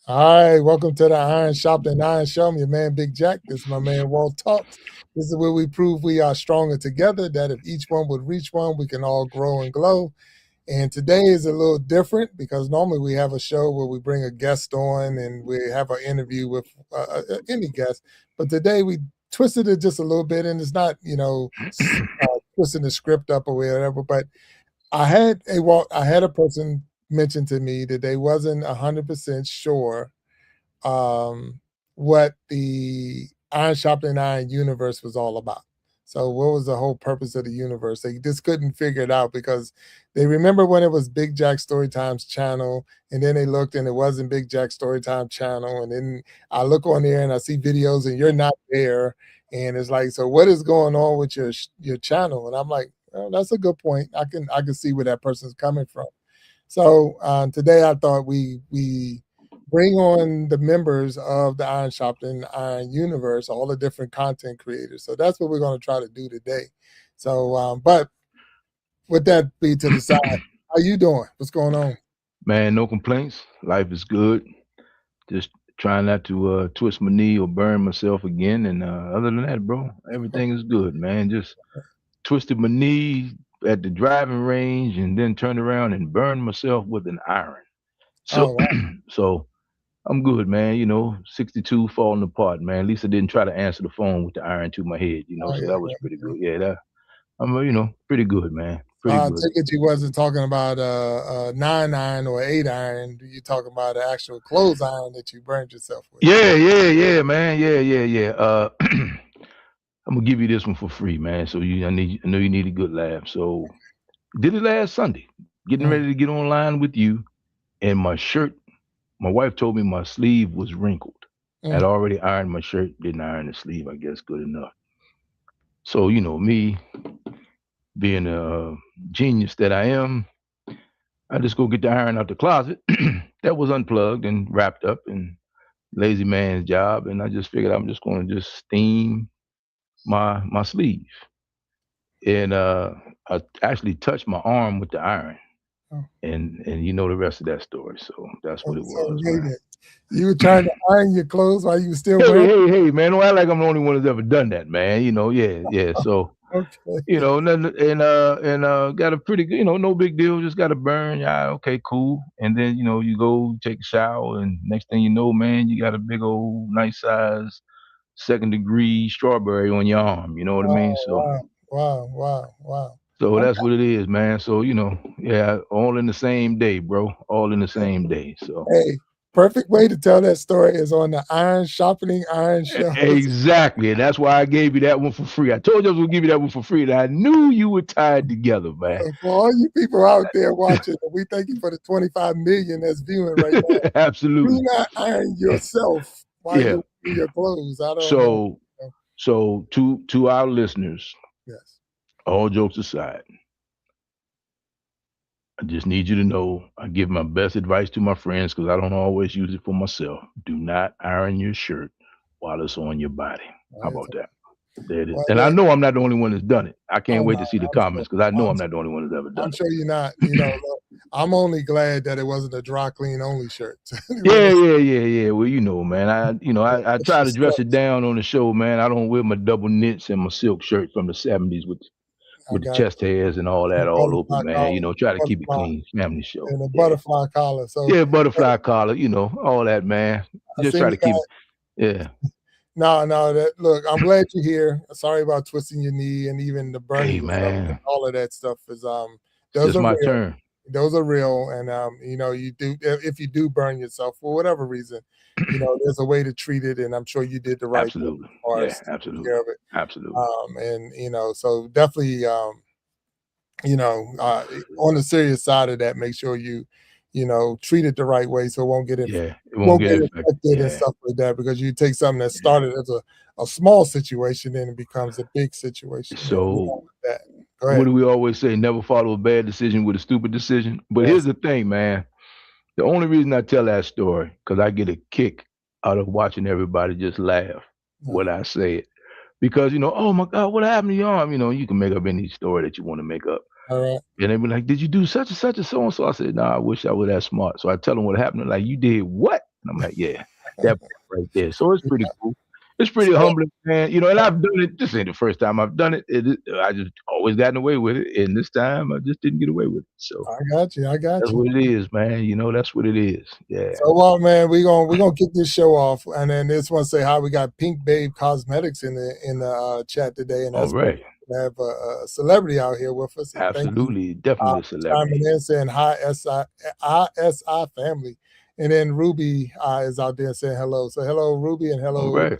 All right, welcome to the Iron Sharpening Iron Show. I'm your man, Big Jack. This is my man, Walt Talks. This is where we prove we are stronger together, that if each one would reach one, we can all grow and glow. And today is a little different because normally we have a show where we bring a guest on and we have an interview with any guest. But today we twisted it just a little bit, and it's not, twisting the script up or whatever. But I had a person mention to me that they wasn't 100% sure what the Iron Sharpening Iron universe was all about. So, what was the whole purpose of the universe? They just couldn't figure it out because they remember when it was Big Jack StoryTime's channel, and then they looked and it wasn't Big Jack StoryTime channel, and then I look on there and I see videos and you're not there, and it's like, so what is going on with your channel? And I'm like, well, that's a good point. I can see where that person's coming from. So today I thought we bring on the members of the Iron Sharpening Iron Universe, all the different content creators. So that's what we're going to try to do today. So, but with that be to the side, how you doing? What's going on? Man, no complaints. Life is good. Just trying not to twist my knee or burn myself again. And other than that, bro, everything is good, man. Just twisted my knee at the driving range and then turned around and burned myself with an iron. So, Oh, wow. so I'm good, man. 62 falling apart, man. At least I didn't try to answer the phone with the iron to my head, Oh, so yeah, that was yeah, pretty yeah. good. Yeah, I'm, pretty good, man. Pretty I good. take it you wasn't talking about a 9 iron or 8 iron. You talking about an actual clothes iron that you burned yourself with? Yeah, man. Yeah. I'm gonna give you this one for free, man. So I know you need a good laugh. So did it last Sunday. Getting Mm, ready to get online with you, and my shirt. My wife told me my sleeve was wrinkled. I'd mm. already ironed my shirt, didn't iron the sleeve. I guess good enough. So me being a genius that I am, I just go get the iron out the closet that was unplugged and wrapped up and lazy man's job, and I just figured I'm just going to just steam my sleeve. And I actually touched my arm with the iron, Oh, and you know the rest of that story. So that's what it so was, wait a man. minute. You were trying to iron your clothes while you were still Hey, wearing hey, man! Don't act like I'm the only one that's ever done that, man. Yeah. them? So Okay. got a pretty good, no big deal. Just got to burn. Yeah, okay, cool. And then you go take a shower, and next thing you know, man, you got a big old nice size second-degree strawberry on your arm. You know what I mean? Oh, So wow. Wow. Wow. Wow. So that's Okay. what it is, man. So, yeah, all in the same day, bro. All in the same day. So Hey, perfect way to tell that story is on the Iron Sharpening Iron show. exactly. And that's why I gave you that one for free. I told you I was gonna give you that one for free. And I knew you were tied together, man. For all you people out there watching, we thank you for the 25 million that's viewing right now. Do Absolutely. not iron yourself while Yeah. you're wearing your clothes. I don't know. So to our listeners, Yes. all jokes aside, I just need you to know I give my best advice to my friends because I don't always use it for myself. Do not iron your shirt while it's on your body. How Right. about that? There it is. Well, And I know I'm not the only one that's done it. I oh can't no, wait to see the I'm sure. comments because I know I'm I'm not the only one that's ever I'm done sure you're not. it. Look, I'm only glad that it wasn't a dry clean only shirt. Yeah. Well, man, I It's try to just dress it sucks. down on the show, man. I don't wear my double knits and my silk shirt from the '70s I with the got chest hairs and all the that all over, butterfly man. collar, Try to keep it butterfly, clean, family show. and the Yeah, butterfly collar. So yeah, hey, butterfly collar, all that, man. I Just seen try you to keep guys. it. Yeah. No. That look, I'm glad you're here. Sorry about twisting your knee and even the burning Hey, yourself. man, All of that stuff is it's those just are my real. turn. Those are real, and you do if you do burn yourself for whatever reason, there's a way to treat it, and I'm sure you did the right thing Absolutely. as far Yeah, as taking absolutely. care of it. Absolutely. And so definitely, on the serious side of that, make sure you, treat it the right way so it won't get Yeah, it won't won't get get infected. infected and Yeah, stuff like that. Because you take something that yeah. started as a small situation, then it becomes a big situation, and we don't So want that. Go what ahead. do we always say? Never follow a bad decision with a stupid decision. But here's Yes. the thing, man. The only reason I tell that story because I get a kick out of watching everybody just laugh Uh, when I say it. Because oh my God, what happened to your arm? You can make up any story that you want to make up. all right. And they be like, "Did you do such and such and so and so?" I said, "No, I wish I was that smart." So I tell them what happened. They're like, "You did what?" And I'm like, yeah, that part right there. So it's pretty cool. It's pretty So humbling, man. And I've done it. This ain't the first time I've done it. I just always gotten away with it, and this time I just didn't get away with it. So I got you. I got that's you. what it is, man. That's what it is. Yeah. So well, man, we're gonna kick this show off, and then this one say hi. We got Pink Babe Cosmetics in the chat today, and All that's great right. to have a celebrity out here with us. And thank you Absolutely. Definitely a chiming celebrity. in saying hi, ISI family. And then Ruby is out there saying hello. So hello, Ruby, and All hello, right.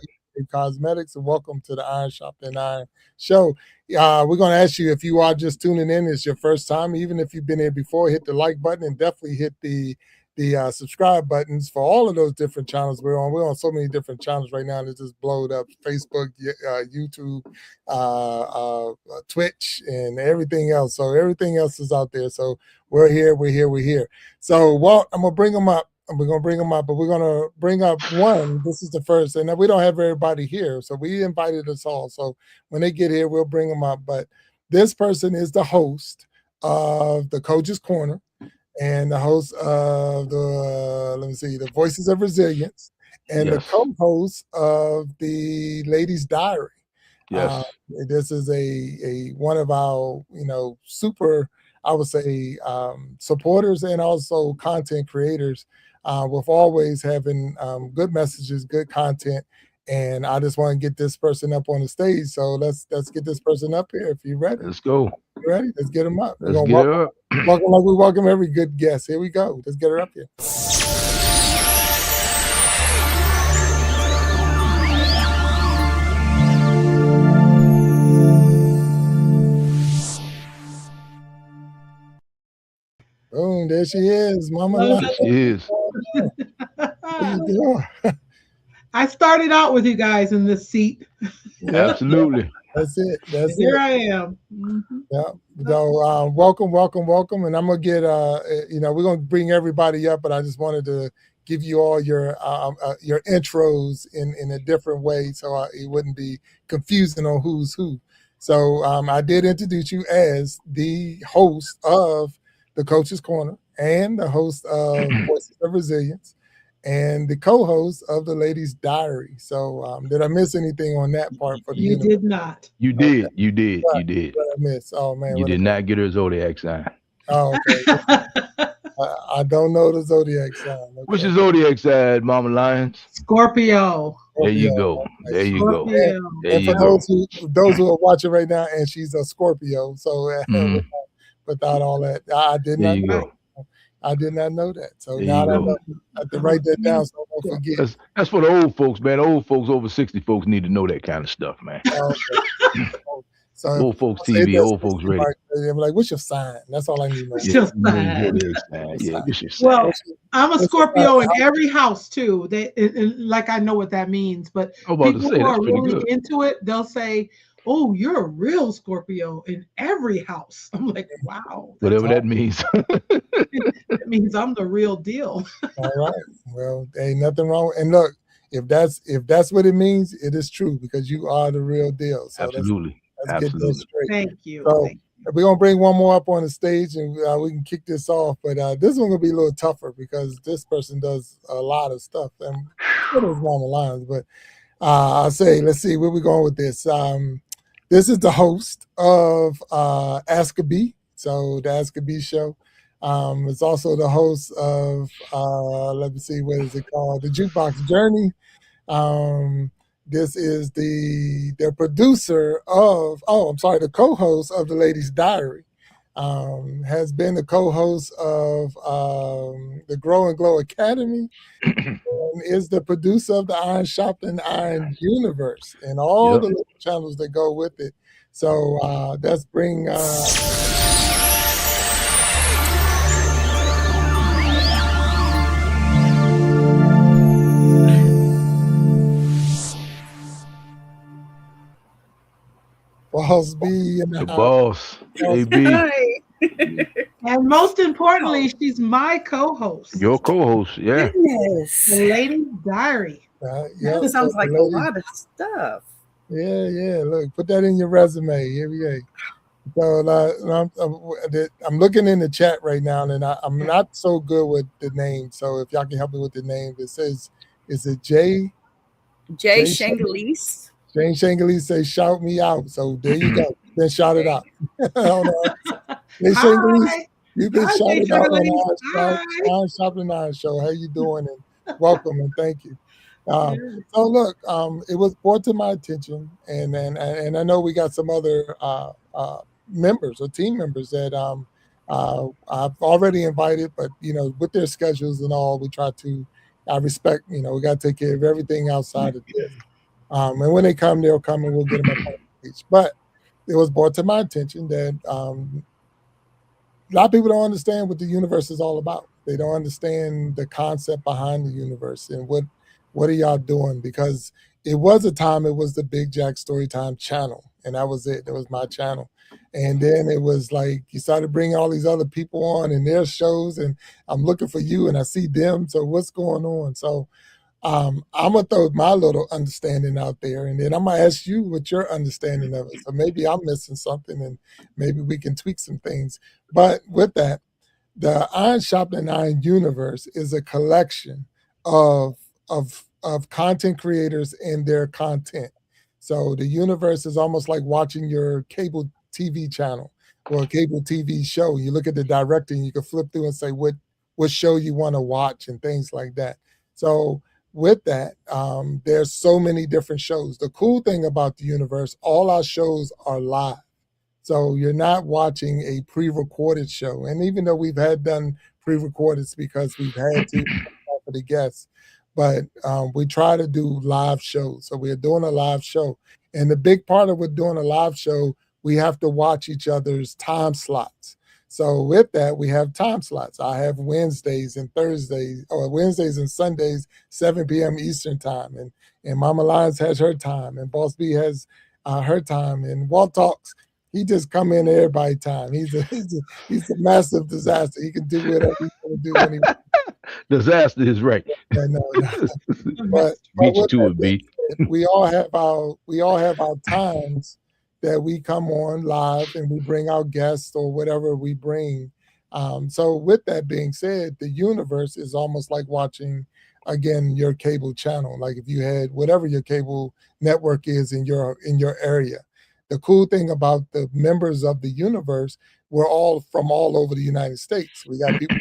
Cosmetics, and welcome to the Iron Sharpening Iron show. We're going to ask you if you are just tuning in, it's your first time, even if you've been here before, hit the like button and definitely hit the subscribe buttons for all of those different channels we're on. We're on so many different channels right now. It's just blowed up: Facebook, YouTube, Twitch, and everything else. So everything else is out there. So we're here. So Walt, I'm gonna bring them up. We're gonna bring them up, but we're gonna bring up one. This is the first, and we don't have everybody here, so we invited us all. So when they get here, we'll bring them up. But this person is the host of the Coach's Corner and the host of the Voices of Resilience, and the Yes. co-host of the Ladies Diary. Yes. This is a one of our super, I would say, supporters and also content creators, with always having good messages, good content. And I just want to get this person up on the stage. So let's get this person up here. If you're ready, Let's go. ready? Let's get him up. We're Let's gonna get her up. welcome like we welcome every good guest. Here we go. Let's get her up here. Boom, there she is, Mama. There she is. How you doing? I started out with you guys in this seat. Yeah, Absolutely. that's it. That's Here it. I am. Mm-hmm. Yeah. So welcome, and I'm gonna get we're gonna bring everybody up, but I just wanted to give you all your intros in a different way, so it wouldn't be confusing on who's who. So I did introduce you as the host of the Coach's Corner and the host of Voices of Resilience and the co-host of the Ladies Diary. So did I miss anything on that part for the You did not. You did. Okay. You did. Right. You did. What I missed? Oh man, you did not get her zodiac sign. Oh, okay. I don't know the zodiac sign. Okay. What's your zodiac sign, Mama Lions? Scorpio. There you go. There you go. Scorpio. There you go. Those who are watching right now, and she's a Scorpio. So without all that, I did There not you know. go. I did not know that. So There now you I go. know. I have to write that down so I don't forget. That's for the old folks, man. Old folks, over 60 folks need to know that kind of stuff, man. Okay. So old folks TV, old folks radio. I'm like, what's your sign? That's all I need to know. What's your sign? Yeah, what's your sign? Well, I'm a Scorpio in every house too. Like I know what that means, but people who are really into it, they'll say, "Oh, you're a real Scorpio in every house." I'm like, wow. Whatever that means. It means I'm the real deal. All right. Well, ain't nothing wrong. And look, if that's what it means, it is true because you are the real deal. So absolutely. Let's get this straight. Thank you. So we're gonna bring one more up on the stage, and we can kick this off. But this one gonna be a little tougher because this person does a lot of stuff, and it is Mama Lions. But I'll say, let's see where we're going with this. This is the host of Ask a Bee, so the Ask a Bee show. It's also the host of let me see, what is it called? The Jukebox Journey. This is the producer of, the co-host of the Ladies Diary. Has been the co-host of the Grow and Glow Academy, and is the producer of the Iron Sharpening Iron Universe and all the little channels that go with it. So let's bring Boss B in the boss. AB. And most importantly, she's my co-host. Your co-host, yeah. Goodness. The Ladies Diary. That sounds like a lot of stuff. Yeah. Look, put that in your resume. Here we go. So I'm looking in the chat right now, and I'm not so good with the name. So if y'all can help me with the name, it says, is it Jay? Jay Shangalese. Jane Shangalese says, shout me out. So there you go. Then shout it out. Hold on. Jay Shangalese, Hi. you've been Hi, Jay shouted out Shirley. on Hi. our Shopping Iron Show. How you doing? And welcome and thank you. Yes. So look, it was brought to my attention, and I know we got some other members or team members that I've already invited, but with their schedules and all, we try to. I respect. We got to take care of everything outside of this. And when they come, they'll come, and we'll get them up on stage. But it was brought to my attention that a lot of people don't understand what the universe is all about. They don't understand the concept behind the universe and what are y'all doing? Because it was a time it was the Big Jack StoryTime channel, and that was it. It was my channel. And then it was like you started bringing all these other people on and their shows, and I'm looking for you and I see them. So what's going on? So I'm gonna throw my little understanding out there, and then I'm gonna ask you what your understanding of it. So maybe I'm missing something, and maybe we can tweak some things. But with that, the Sharpening Iron Universe is a collection of content creators and their content. So the universe is almost like watching your cable TV channel or a cable TV show. You look at the director and you can flip through and say what show you want to watch and things like that. So with that, there's so many different shows. The cool thing about the universe, all our shows are live. So you're not watching a pre-recorded show. And even though we've had done pre-recordeds because we've had to for the guests, but we try to do live shows. So we're doing a live show. And the big part of with doing a live show, we have to watch each other's time slots. So with that, we have time slots. I have Wednesdays and Thursdays, or Wednesdays and Sundays, 7 p.m. Eastern time. And Mama Lyons has her time, and Boss B has her time. And Walt Talks, he just come in everybody time. He's a massive disaster. He can do whatever he want to do when he wants. Disaster is right. Yeah, no. But Beat you with to that it, being B. said, we all have our times that we come on live and we bring our guests or whatever we bring. So with that being said, the universe is almost like watching again your cable channel. Like if you had whatever your cable network is in your area. The cool thing about the members of the universe, we're all from all over the United States. We got people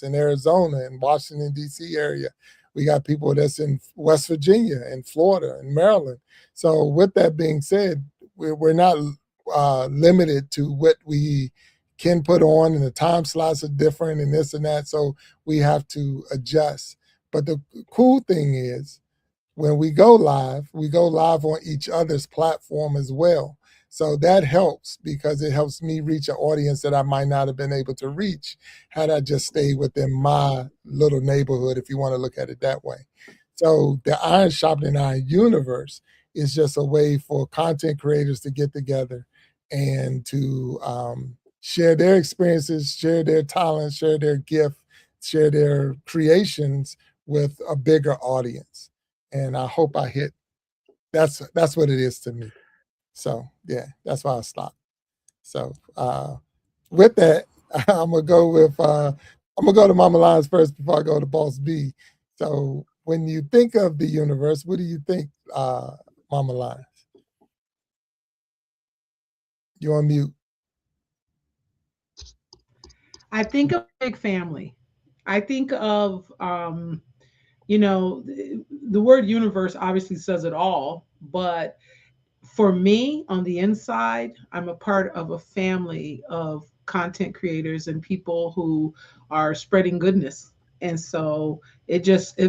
in Arizona and Washington, D.C. area. We got people that's in West Virginia and Florida and Maryland. So with that being said, we're not limited to what we can put on, and the time slots are different and this and that. So we have to adjust. But the cool thing is when we go live on each other's platform as well. So that helps because it helps me reach an audience that I might not have been able to reach had I just stayed within my little neighborhood, if you want to look at it that way. So the Sharpening Iron Universe is just a way for content creators to get together and to share their experiences, share their talents, share their gift, share their creations with a bigger audience. And I hope I hit. That's what it is to me. So yeah, that's why I stopped. So with that, I'm gonna go to Mama Lions first before I go to Boss B. So when you think of the universe, what do you think, Mama Lions? You're on mute. I think of big family. I think of the word universe obviously says it all, but for me on the inside, I'm a part of a family of content creators and people who are spreading goodness. And so it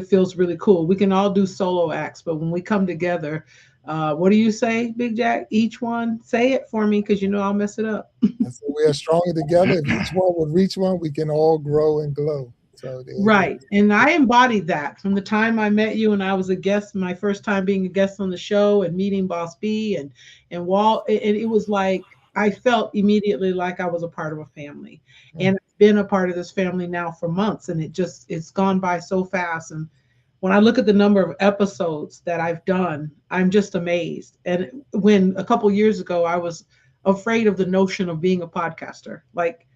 feels really cool. We can all do solo acts, but when we come together, what do you say, Big Jack? Each one, say it for me because I'll mess it up. And so we are stronger together. If each one would reach one, we can all grow and glow. So Right. And I embodied that from the time I met you and I was a guest, my first time being a guest on the show and meeting Boss B and Walt. And it was like I felt immediately like I was a part of a family. And I've been a part of this family now for months, and it's gone by so fast. And when I look at the number of episodes that I've done, I'm just amazed. And when a couple years ago I was afraid of the notion of being a podcaster. Like,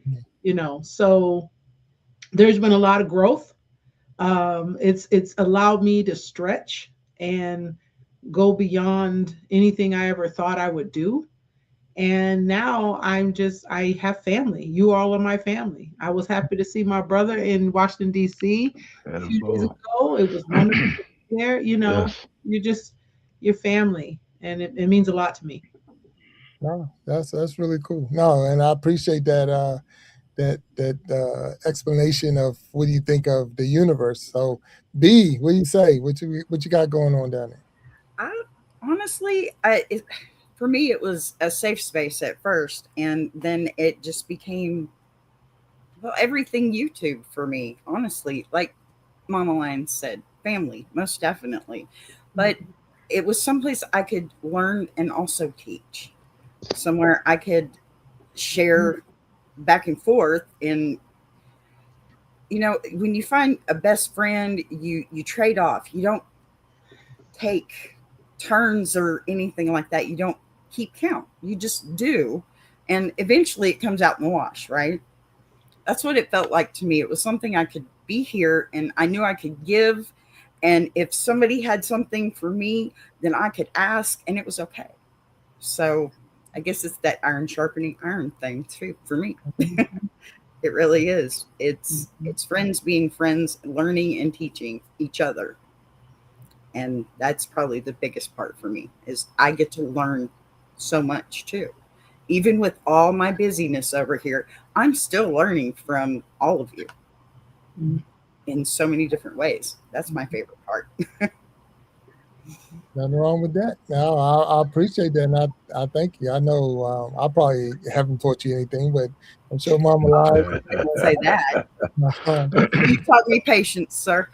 Mhm. So there's been a lot of growth. It's allowed me to stretch and go beyond anything I ever thought I would do. And now I have family. You all are my family. I was happy to see my brother in Washington, D.C. a That few days ball. ago. It was wonderful to be there. Yes. You're just your family, and it means a lot to me. No, that's really cool. No, and I appreciate that explanation of what do you think of the universe. So, B, what do you say? What you got going on down there? I honestly, for me, it was a safe space at first, and then it just became, well, everything YouTube for me. Honestly, like Mama Lion said, family, most definitely. But it was someplace I could learn and also teach, somewhere I could share back and forth. And when you find a best friend, you trade off. You don't take turns or anything like that. You don't keep count. You just do. And eventually it comes out in the wash, right? That's what it felt like to me. It was something I could be here and I knew I could give. And if somebody had something for me, then I could ask and it was okay. So I guess it's that iron sharpening iron thing too for me. It really is. It's friends being friends, learning and teaching each other. And that's probably the biggest part for me is I get to learn so much too. Even with all my busyness over here, I'm still learning from all of you in so many different ways. That's my favorite part. Nothing wrong with that. No, I appreciate that, and I thank you. I know I probably haven't taught you anything, but I'm sure Mama Oh, lies. I didn't say that. You taught me patience, sir.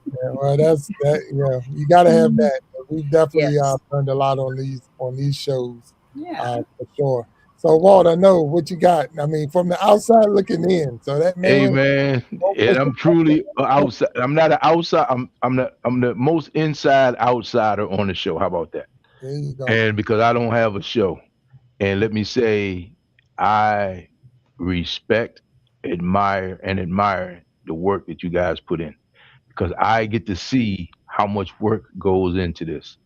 Yeah, well, that's that. Yeah, you got to have that. We've definitely Yes. learned a lot on these shows, Yeah. for sure. So, Walt, I know what you got. I mean, from the outside looking in. So that Hey man, man, and I'm truly outside. I'm not an outside. I'm the most inside outsider on the show. How about that? there you go. And because I don't have a show, and let me say, I respect, admire the work that you guys put in because I get to see how much work goes into this.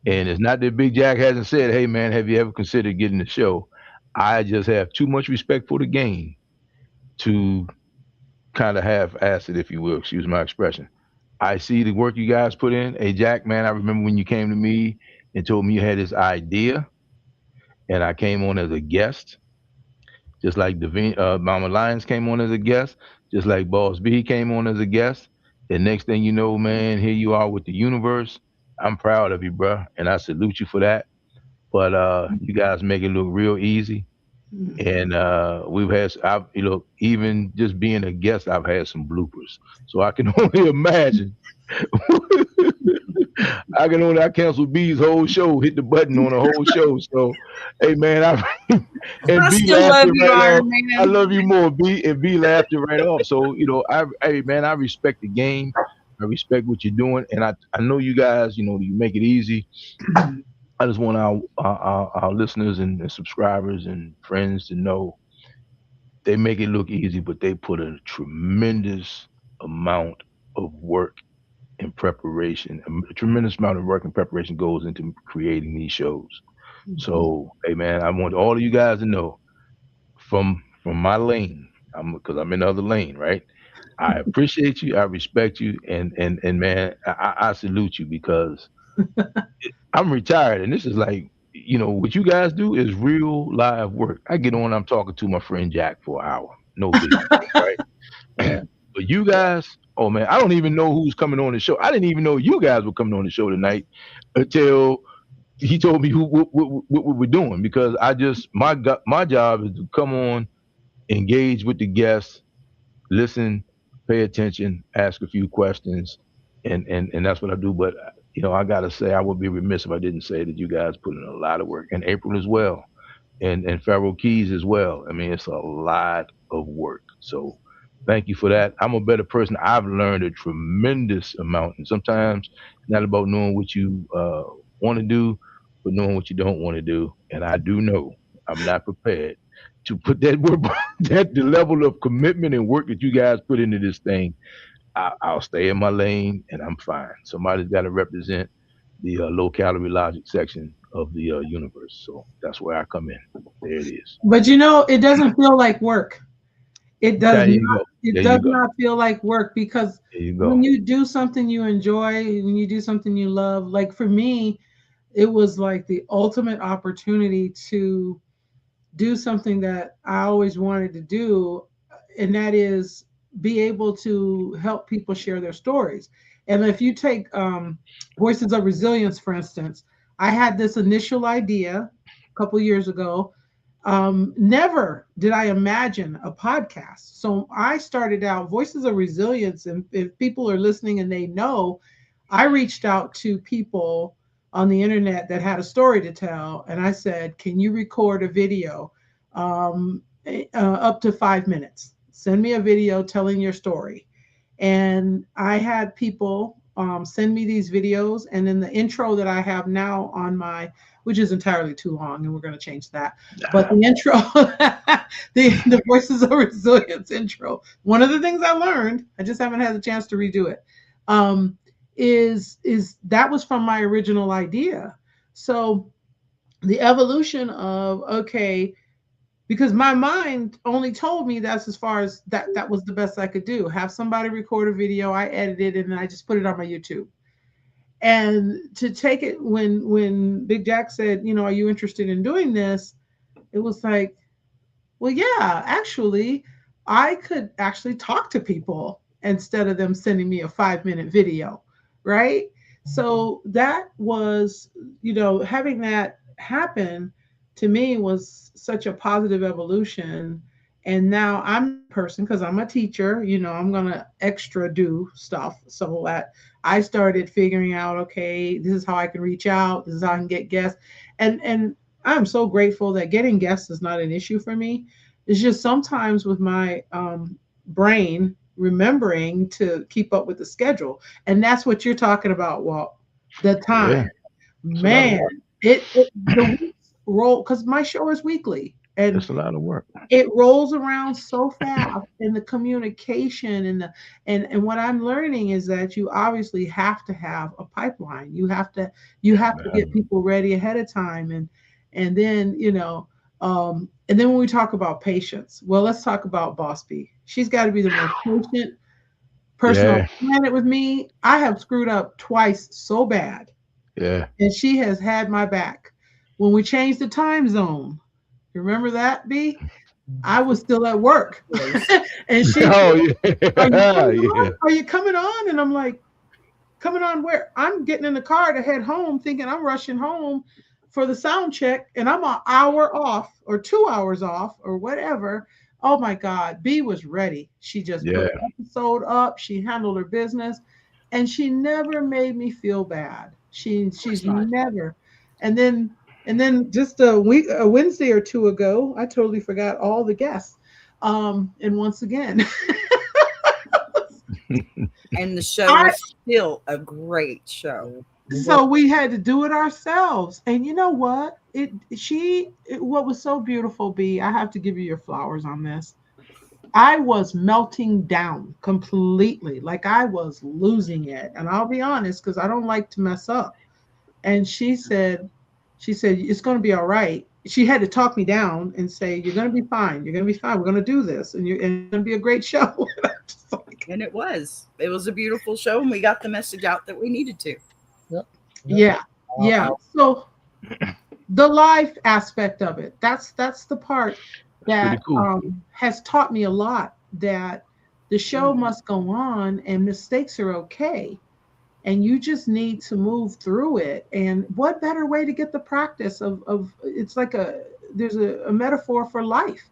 And it's not that Big Jack hasn't said, "Hey man, have you ever considered getting the show?" I just have too much respect for the game to kind of half-ass it, if you will. Excuse my expression. I see the work you guys put in. Hey Jack, man, I remember when you came to me and told me you had this idea, and I came on as a guest, just like Mama Lions came on as a guest, just like Boss B came on as a guest. And next thing you know, man, here you are with the universe. I'm proud of you, bro, and I salute you for that. But you guys make it look real easy. And even just being a guest, I've had some bloopers. So I can only imagine. I canceled B's whole show, hit the button on the whole show. So, hey man, and I B still laughed love it you, right off. Iron I Man. love you more, B, and B laughed it right off. So hey man, I respect the game. I respect what you're doing, and I know you guys. You make it easy. I just want our listeners and subscribers and friends to know they make it look easy, but they put a tremendous amount of work and preparation. A tremendous amount of work and preparation goes into creating these shows. So, hey man, I want all of you guys to know from my lane, because I'm in the other lane, right? I appreciate you, I respect you, and man, I salute you because I'm retired, and this is like, what you guys do is real live work. I get on, I'm talking to my friend Jack for an hour, no big deal, right? Yeah. But you guys, oh man, I don't even know who's coming on the show. I didn't even know you guys were coming on the show tonight until he told me what we were doing, because my job is to come on, engage with the guests, listen, pay attention, ask a few questions, and that's what I do. But I gotta say, I would be remiss if I didn't say that you guys put in a lot of work, and April as well, and Pharaoh Keys as well. I mean, it's a lot of work. So thank you for that. I'm a better person. I've learned a tremendous amount, and sometimes it's not about knowing what you want to do, for knowing what you don't want to do. And I do know I'm not prepared to put that work, that the level of commitment and work that you guys put into this thing. I'll stay in my lane and I'm fine. Somebody's got to represent the low calorie logic section of the universe. So that's where I come in. There it is. But it doesn't feel like work. It does There you not. go. It There does you go. not feel like work, because There you go. when you do something you enjoy, when you do something you love, like for me, it was like the ultimate opportunity to do something that I always wanted to do, and that is be able to help people share their stories. And if you take Voices of Resilience, for instance, I had this initial idea a couple years ago. Never did I imagine a podcast. So I started out Voices of Resilience, and if people are listening and they know, I reached out to people on the internet that had a story to tell, and I said, "Can you record a video up to 5 minutes? Send me a video telling your story." And I had people send me these videos, and in the intro that I have now on my, which is entirely too long, and we're going to change that. But the intro, the Voices of Resilience intro, one of the things I learned, I just haven't had the chance to redo it, is that was from my original idea. So the evolution of, okay, because my mind only told me that's as far as that was the best I could do. Have somebody record a video, I edited it, and I just put it on my YouTube. And to take it, when Big Jack said, are you interested in doing this? It was like, well, yeah, actually, I could actually talk to people instead of them sending me a 5-minute video, right? So that was, having that happen to me was such a positive evolution. And now I'm a person, because I'm a teacher, I'm going to extra do stuff. So that I started figuring out, okay, this is how I can reach out. This is how I can get guests. And I'm so grateful that getting guests is not an issue for me. It's just sometimes with my brain remembering to keep up with the schedule. And that's what you're talking about, Walt. The time. Yeah. Man, the weeks roll, because my show is weekly. And it's a lot of work. It rolls around so fast, and the communication and what I'm learning is that you obviously have to have a pipeline. You have to get people ready ahead of time, and then and then when we talk about patience, well, let's talk about Boss B. She's got to be the most patient person on the planet with me. I have screwed up twice so bad. Yeah. And she has had my back. When we changed the time zone, you remember that, B? I was still at work. And she said, are you coming on? And I'm like, coming on where? I'm getting in the car to head home, thinking I'm rushing home for the sound check, and I'm an hour off or 2 hours off or whatever. Oh my God, B was ready. She just put the episode up. She handled her business, and she never made me feel bad. She's never. And then just a Wednesday or two ago, I totally forgot all the guests. And once again. And the show was still a great show. So we had to do it ourselves. And you know what? What was so beautiful, B, I have to give you your flowers on this. I was melting down completely. Like I was losing it. And I'll be honest, because I don't like to mess up. And she said, it's going to be all right. She had to talk me down and say, you're going to be fine. You're going to be fine. We're going to do this. And it's going to be a great show. And it was a beautiful show. And we got the message out that we needed to. Yeah. So the life aspect of it, that's the part that has taught me a lot, that the show must go on and mistakes are okay. And you just need to move through it. And what better way to get the practice of it's like there's a metaphor for life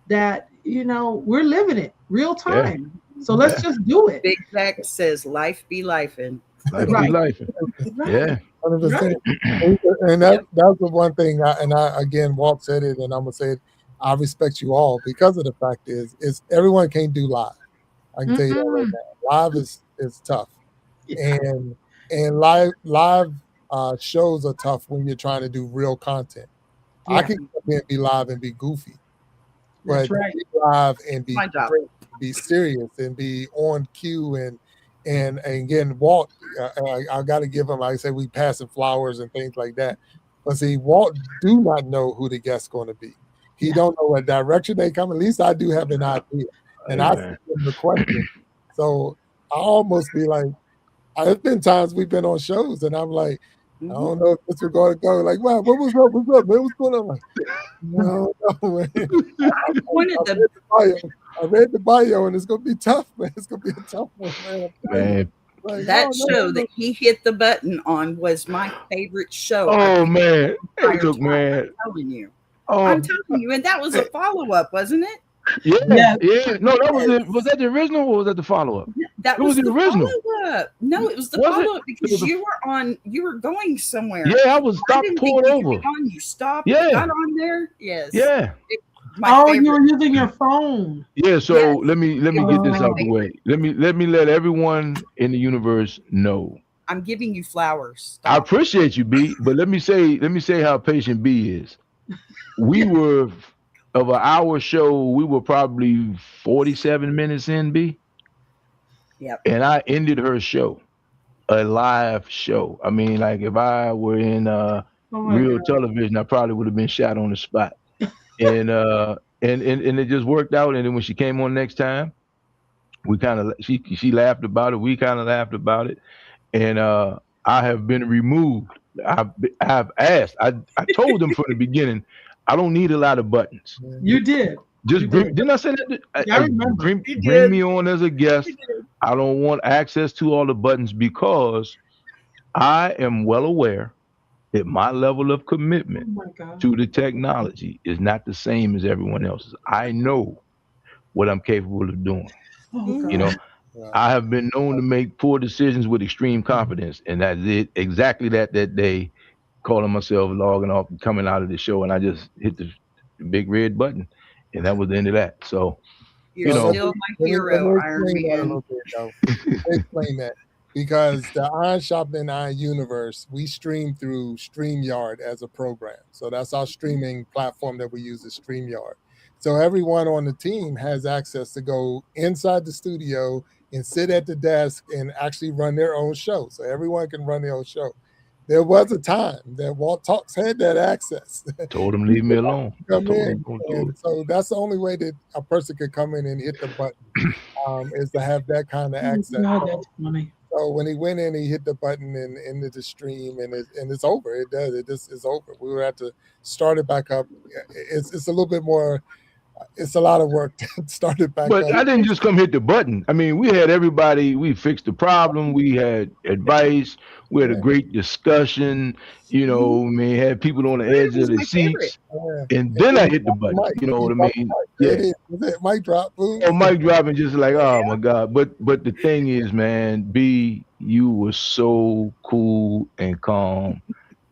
that, we're living it real time. Yeah. So let's just do it. Big Jack says life be lifing. Life be lifing. Yeah. 100%. And that's the one thing, again, Walt said it, and I'm going to say it, I respect you all, because of the fact is everyone can't do live. I can tell you that right now. Live is tough. Yeah. And live shows are tough when you're trying to do real content. Yeah. I can come in and be live and be goofy, That's but right. be live and be My job. straight, be serious, and be on cue. And again, Walt, I got to give him. I say we passing flowers and things like that, but see, Walt do not know who the guest's going to be. He don't know what direction they come. At least I do have an idea, and I send him the question. So I almost be like, there's been times we've been on shows, and I'm like, I don't know if this is going to go. Like, wow, what was up? What's up, man? What's going on? I'm like, no, man. I read the bio, and it's gonna be tough, man. It's gonna be a tough one, man. Like, that show that he hit the button on was my favorite show. Oh man, hey, look, man. I'm telling you. I'm telling you, and that was a follow-up, wasn't it? Yeah. No, that was it. Was that the original or was that the follow-up? That was the original. Follow-up. No, it was the follow-up because you were going somewhere. Yeah, I was stopped, pulled over. You stopped, got on there. Yes. Yeah. You were using your phone. Yeah, so let me get this out the way. Let me let everyone in the universe know. I'm giving you flowers. I appreciate you, B, but let me say how patient B is. We were of an hour show, we were probably 47 minutes in, B. Yep. And I ended her show, a live show. I mean, like if I were in real television, I probably would have been shot on the spot. And it just worked out. And then when she came on next time, we kind of she laughed about it. We kind of laughed about it. And I have been removed. I've asked. I told them from the beginning, I don't need a lot of buttons. You did. Didn't I say that? I remember. Bring me on as a guest. I don't want access to all the buttons because I am well aware that my level of commitment to the technology is not the same as everyone else's. I know what I'm capable of doing. You know, I have been known to make poor decisions with extreme confidence, and that's it. Exactly that day, calling myself, logging off, and coming out of the show, and I just hit the big red button, and that was the end of that. So, you're still my hero, Iron Man. Explain that. Because the Iron Sharpening Iron Universe, we stream through StreamYard as a program. So that's our streaming platform that we use is StreamYard. So everyone on the team has access to go inside the studio and sit at the desk and actually run their own show. So everyone can run their own show. There was a time that Walt Talks had that access. Told him leave me alone. So that's the only way that a person could come in and hit the button is to have that kind of access. No, that's funny. So when he went in, he hit the button and ended the stream, and it's over. It does. It just is over. We would have to start it back up. It's a little bit more. It's a lot of work to start it back up. But I didn't just come hit the button. I mean, we had everybody. We fixed the problem. We had advice. We had a great discussion. You know, I mean, had people on the edge of the seats. And then I hit the button. You know what I mean? Mic drop. Boom. Oh, mic dropping, just like, oh my God. But the thing is, man, B, you were so cool and calm,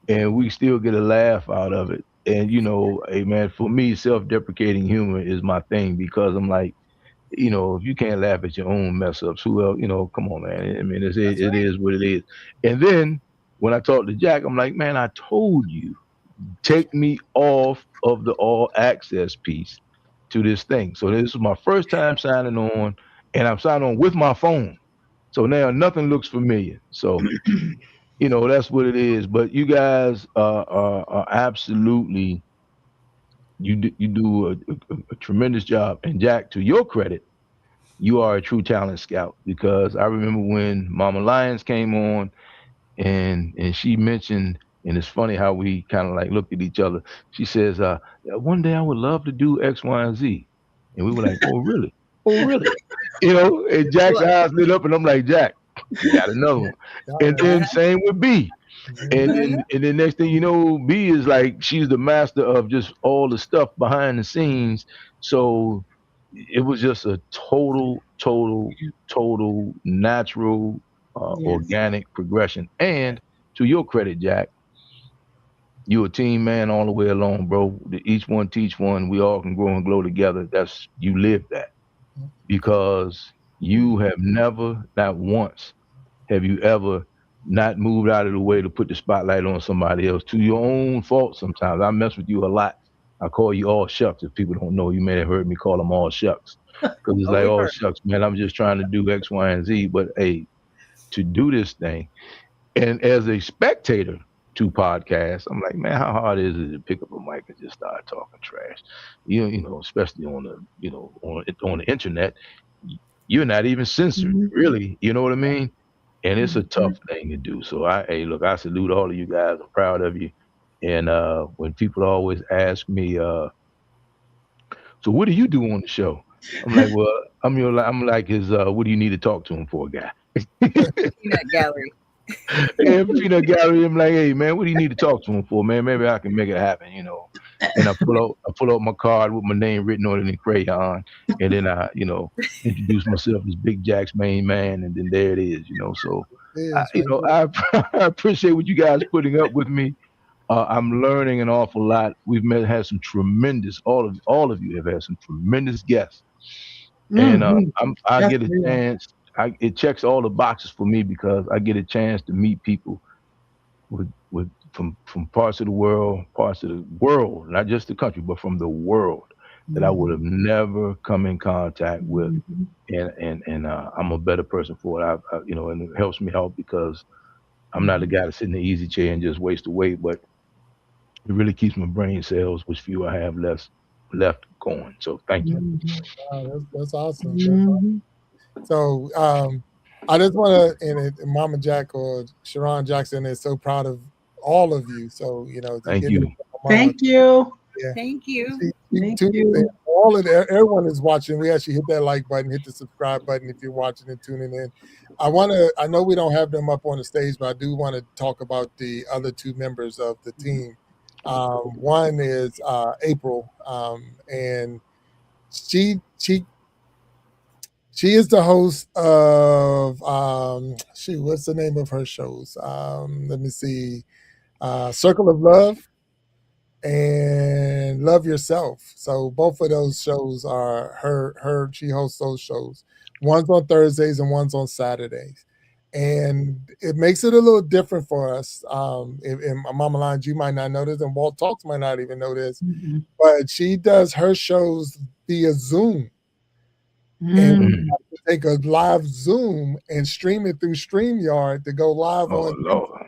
and we still get a laugh out of it. And you know, hey man, for me, self-deprecating humor is my thing because I'm like, you know, if you can't laugh at your own mess ups, who else? You know, come on, man. I mean, it is what it is. And then when I talked to Jack, I'm like, man, I told you, take me off of the all access piece to this thing. So this is my first time signing on, and I'm signing on with my phone. So now nothing looks familiar. So you know, that's what it is. But you guys are absolutely, you do a tremendous job. And Jack, to your credit, you are a true talent scout, because I remember when Mama Lyons came on and she mentioned, and it's funny how we kind of like looked at each other. She says, one day I would love to do X, Y, and Z. And we were like, oh, really? Oh, really? You know, and Jack's eyes lit up, and I'm like, Jack, you got another one. And then same with B. And then next thing you know, B is like, she's the master of just all the stuff behind the scenes. So it was just a total natural, organic progression. And to your credit, Jack, you're a team man all the way along, bro. Each one teach one. We all can grow and glow together. You live that, because you have never, not once, have you ever not moved out of the way to put the spotlight on somebody else to your own fault. Sometimes I mess with you a lot. I call you all shucks. If people don't know, you may have heard me call them all shucks, because it's like, we've all heard. shucks, man, I'm just trying to do X, Y, and Z. But hey, to do this thing, and as a spectator to podcasts, I'm like, man, how hard is it to pick up a mic and just start talking trash? You know, especially on the, on the internet, you're not even censored, really. You know what I mean? And it's a tough thing to do. So hey, look, I salute all of you guys. I'm proud of you. And when people always ask me, so what do you do on the show? I'm like, well, I'm like his what do you need to talk to him for, guy? Peanut gallery. Yeah, peanut gallery. I'm like, hey man, what do you need to talk to him for, man? Maybe I can make it happen, you know. And I pull out my card with my name written on it in crayon, and then I, introduce myself as Big Jack's main man, and then there it is, you know. So, I appreciate what you guys putting up with me. I'm learning an awful lot. Had some tremendous. All of you have had some tremendous guests, and I get a chance. It checks all the boxes for me because I get a chance to meet people from parts of the world, not just the country, but from the world that I would have never come in contact with, and I'm a better person for it. And it helps me out because I'm not the guy to sit in the easy chair and just waste away, but it really keeps my brain cells, which few I have left going. So thank you. Wow, that's awesome. So I just want to, and Mama Jack or Sharon Jackson is so proud of all of you. So thank you. Thank you. Yeah. Thank you. Thank you. Everyone is watching. We actually hit that like button, hit the subscribe button if you're watching and tuning in. I know we don't have them up on the stage, but I do want to talk about the other two members of the team. One is April, and she is the host of what's the name of her shows? Let me see. Circle of Love and Love Yourself. So both of those shows are her she hosts those shows. One's on Thursdays and one's on Saturdays. And it makes it a little different for us. In Mama Lines, you might not know this, and Walt Talks might not even know this, but she does her shows via Zoom. And we have to take a live Zoom and stream it through StreamYard to go live on. Lord.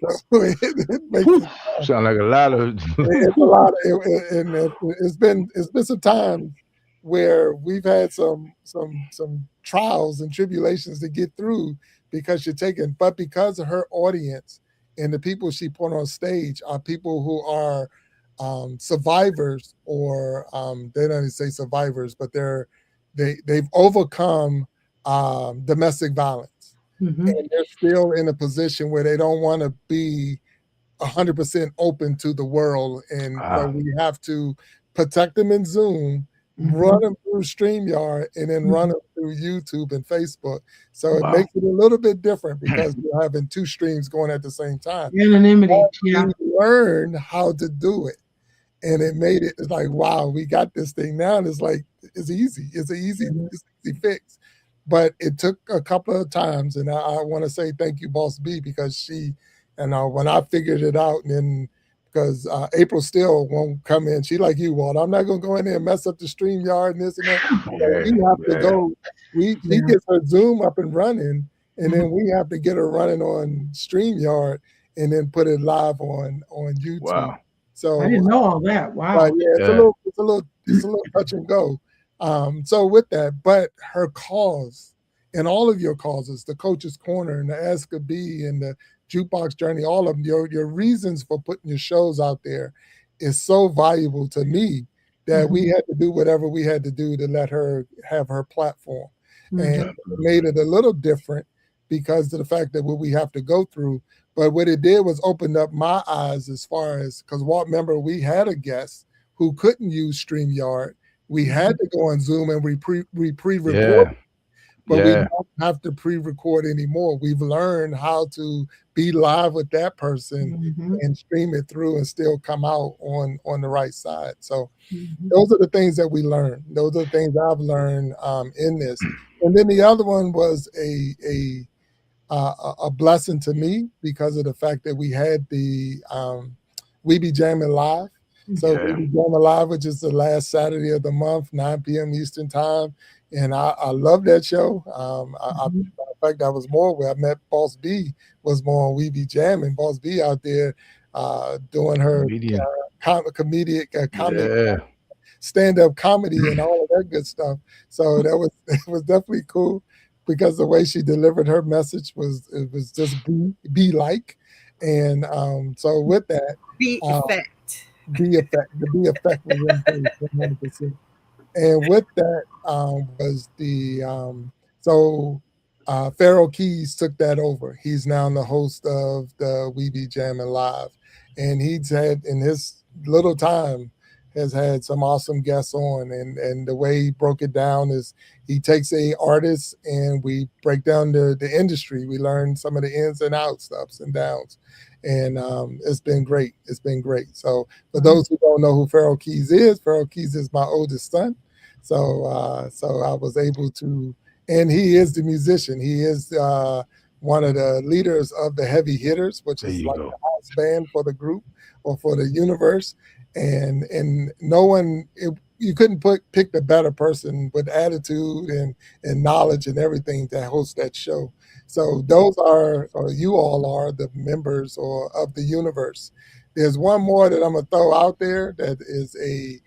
So it makes it sound like a lot of. It's a lot of, and it's been some times where we've had some trials and tribulations to get through because but because of her audience and the people she put on stage are people who are survivors, or they don't even say survivors, but they've overcome domestic violence, and they're still in a position where they don't want to be 100% open to the world, and so we have to protect them in Zoom, run them through StreamYard, and then run them through YouTube and Facebook. So it makes it a little bit different because you're having two streams going at the same time. Anonymity. We learn how to do it, and it made it. It's like, wow, we got this thing now, and it's like it's easy. It's an easy fix. But it took a couple of times, and I want to say thank you, Boss B, because she. And when I figured it out, and then because April still won't come in, she like you, Walt. I'm not gonna go in there and mess up the StreamYard and this and that. We have to go. She gets her Zoom up and running, and then we have to get her running on StreamYard, and then put it live on YouTube. Wow. So I didn't know all that. Wow. But it's a little touch and go. So with that, but her cause and all of your causes, the Coach's Corner and the Ask a Bee and the Jukebox Journey, all of them, your reasons for putting your shows out there is so valuable to me that we had to do whatever we had to do to let her have her platform. And it made it a little different because of the fact that what we have to go through. But what it did was open up my eyes as far as, because Walt, remember, we had a guest who couldn't use StreamYard. We had to go on Zoom and we pre-record. But we don't have to pre-record anymore. We've learned how to be live with that person and stream it through and still come out on the right side. So those are the things that we learned. Those are the things I've learned in this. And then the other one was a blessing to me because of the fact that we had the We Be Jammin Live. So We Be Jammin Live, which is the last Saturday of the month, 9 p.m. Eastern time. And I love that show. In fact, I was more where I met Boss B, was more on We Be Jammin. Boss B out there doing her comedic stand-up comedy and all of that good stuff. So it was definitely cool because the way she delivered her message was just be like. And so with that, be effect. The be effect was in place 100%. And with that was the so Pharaoh Keys took that over. He's now the host of the We Be Jammin Live, and he's had in his little time has had some awesome guests on, and the way he broke it down is he takes a artist and we break down the industry. We learn some of the ins and outs, the ups and downs, and it's been great. It's been great. So for those who don't know who Pharaoh Keys is my oldest son. So so I was able to, and he is the musician. He is one of the leaders of the Heavy Hitters, which is like the house band for the group or for the universe. And no one, you couldn't pick the better person with attitude and knowledge and everything to host that show. So those are, or you all are, the members of the universe. There's one more that I'm gonna throw out there that is a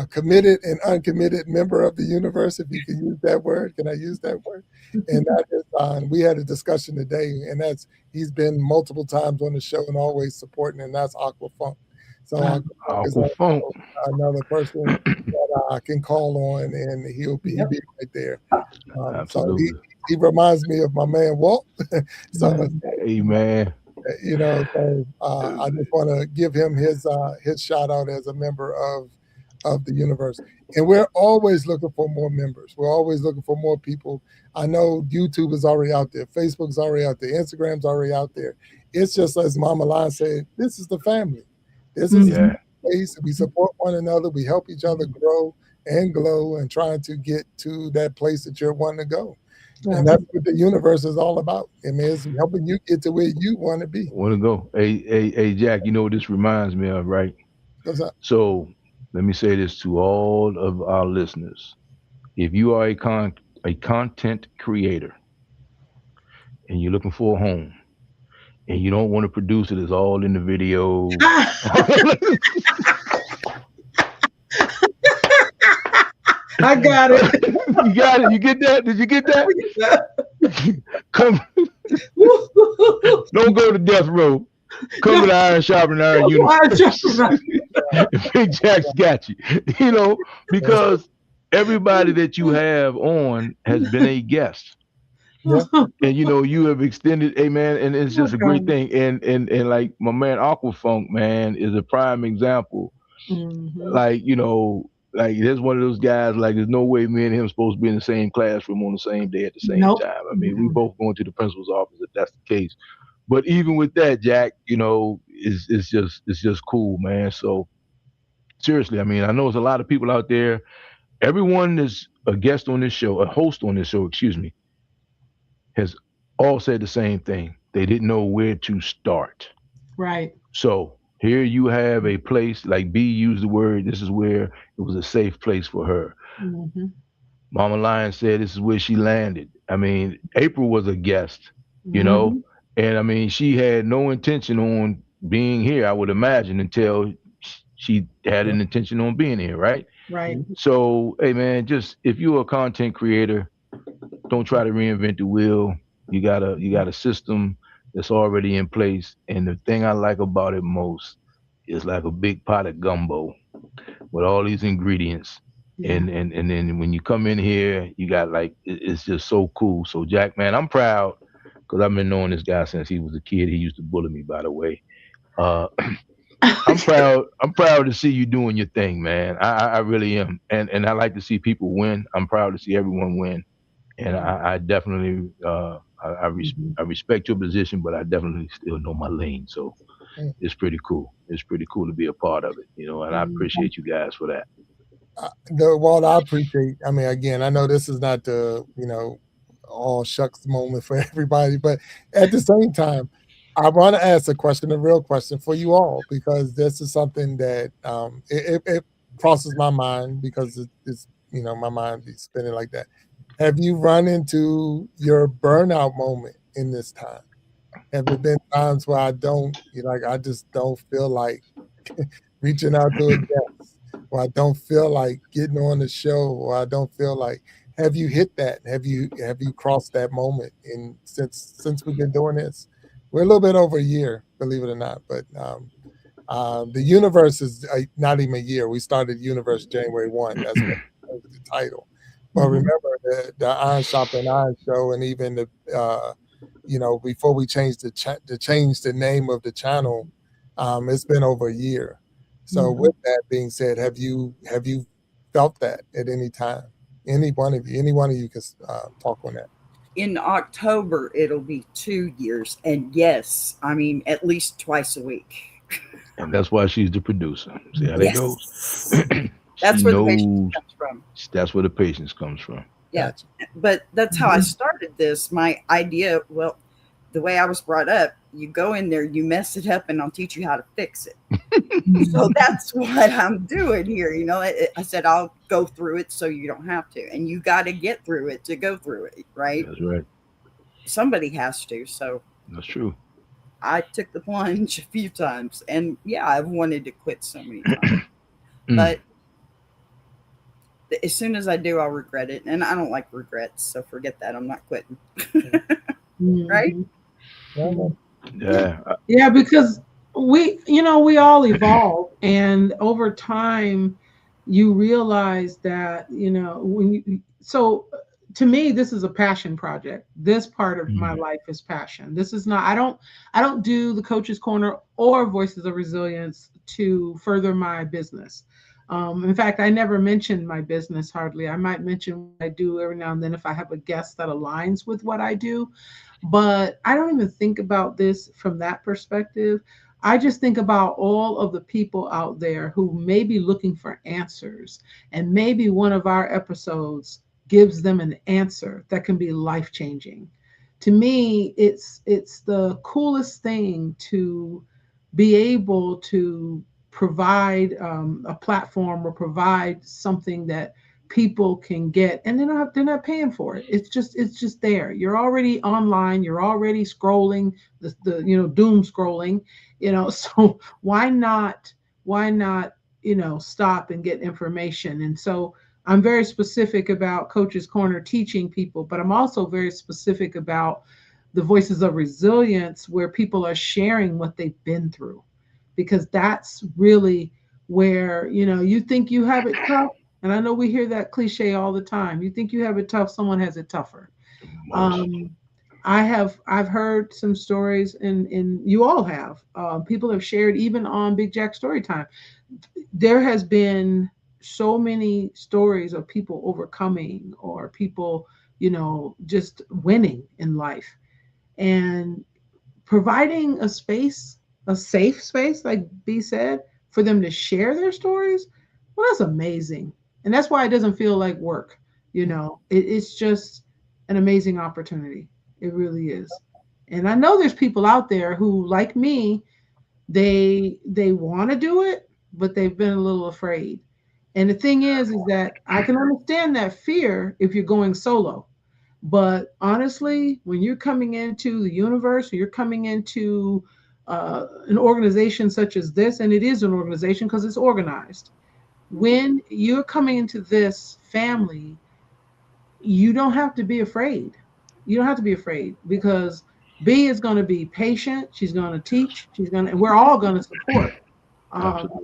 committed and uncommitted member of the universe, if you can use that word. Can I use that word? And that is, we had a discussion today, and he's been multiple times on the show and always supporting, and that's Aqua Funk. So Aqua Funk is another person that I can call on, and he'll be right there. So he reminds me of my man Walt. So, amen. You know, so I just want to give him his shout out as a member of the universe. And we're always looking for more members. We're always looking for more people. I know YouTube is already out there. Facebook's already out there. Instagram's already out there. It's just as Mama Lion said, this is the family. This is the place. We support one another. We help each other grow and glow and trying to get to that place that you're wanting to go. And that's what the universe is all about. I mean, it's helping you get to where you want to be. Want to go. Hey, Jack, you know what this reminds me of, right? What's that? So let me say this to all of our listeners. If you are a content creator and you're looking for a home and you don't want to produce it, it's all in the video. I got it. You got it. You get that? Did you get that? Come. Don't go to death row. Come to the Iron Sharpening Iron Universe. Big Jack's got you. You know, because everybody that you have on has been a guest. Yeah. And you know, you have extended, man, and it's just a great thing. And like my man Aqua Funk, man, is a prime example. Like, you know, like there's one of those guys, like there's no way me and him supposed to be in the same classroom on the same day at the same time. I mean, we both going to the principal's office if that's the case. But even with that, Jack, you know, it's just cool, man. So seriously, I mean, I know there's a lot of people out there. Everyone is a guest on this show, a host on this show, excuse me, has all said the same thing. They didn't know where to start. Right. So here you have a place, like B used the word, this is where it was a safe place for her. Mama Lion said this is where she landed. I mean, April was a guest, you know, and I mean, she had no intention on being here, I would imagine, until she had an intention on being here, right? Right. So, hey, man, just if you're a content creator, don't try to reinvent the wheel. You got a system that's already in place. And the thing I like about it most is like a big pot of gumbo with all these ingredients. And then when you come in here, you got like, it's just so cool. So Jack, man, I'm proud because I've been knowing this guy since he was a kid. He used to bully me, by the way. I'm proud to see you doing your thing, man. I really am. And I like to see people win. I'm proud to see everyone win. And I definitely I respect your position, but I definitely still know my lane. So it's pretty cool. It's pretty cool to be a part of it, you know, and I appreciate you guys for that. Walt, I appreciate, I mean, again, I know this is not the, you know, all shucks moment for everybody. But at the same time, I want to ask a question, a real question for you all, because this is something that it crosses my mind, because it's my mind be spinning like that. Have you run into your burnout moment in this time? Have there been times where I just don't feel like reaching out to a guest, or I don't feel like getting on the show, or I don't feel like? Have you hit that? Have you crossed that moment since we've been doing this? We're a little bit over a year, believe it or not, but the universe is not even a year. We started Universe January 1. That's what the title. But remember the Iron Sharpening Iron show, and even the before we changed the name of the channel, it's been over a year. So with that being said, have you felt that at any time? Any one of you can talk on that. In October, it'll be 2 years. And yes, I mean, at least twice a week. And that's why she's the producer. See how that goes? That's where the patience comes from. That's where the patience comes from. Yeah. But that's how I started this. My idea, well, the way I was brought up, you go in there, you mess it up, and I'll teach you how to fix it. So that's what I'm doing here. I said, I'll go through it so you don't have to. And you got to get through it to go through it, right? That's right. Somebody has to. So that's true. I took the plunge a few times. And yeah, I've wanted to quit so many times. But as soon as I do, I'll regret it. And I don't like regrets. So forget that. I'm not quitting. Right? Yeah, because we all evolve, and over time you realize that so to me, this is a passion project. This part of my life is passion. This is not, I don't do the Coach's Corner or Voices of Resilience to further my business. In fact, I never mention my business hardly. I might mention what I do every now and then if I have a guest that aligns with what I do. But I don't even think about this from that perspective. I just think about all of the people out there who may be looking for answers, and maybe one of our episodes gives them an answer that can be life-changing. To me, it's the coolest thing to be able to provide a platform or provide something that people can get, and they're not paying for it. It's just there. You're already online. You're already scrolling the doom scrolling. So why not stop and get information? And so I'm very specific about Coach's Corner teaching people, but I'm also very specific about the Voices of Resilience, where people are sharing what they've been through, because that's really where you think you have it tough. And I know we hear that cliche all the time. You think you have it tough, someone has it tougher. I've heard some stories, and you all have. People have shared, even on Big Jack StoryTime. There has been so many stories of people overcoming, or people, just winning in life, and providing a space, a safe space, like B said, for them to share their stories. Well, that's amazing. And that's why it doesn't feel like work. It's just an amazing opportunity. It really is. And I know there's people out there who, like me, they want to do it, but they've been a little afraid. And the thing is that I can understand that fear if you're going solo. But honestly, when you're coming into the universe, or you're coming into an organization such as this, and it is an organization because it's organized, when you're coming into this family, you don't have to be afraid. You don't have to be afraid, because B is going to be patient. She's going to teach. And we're all going to support.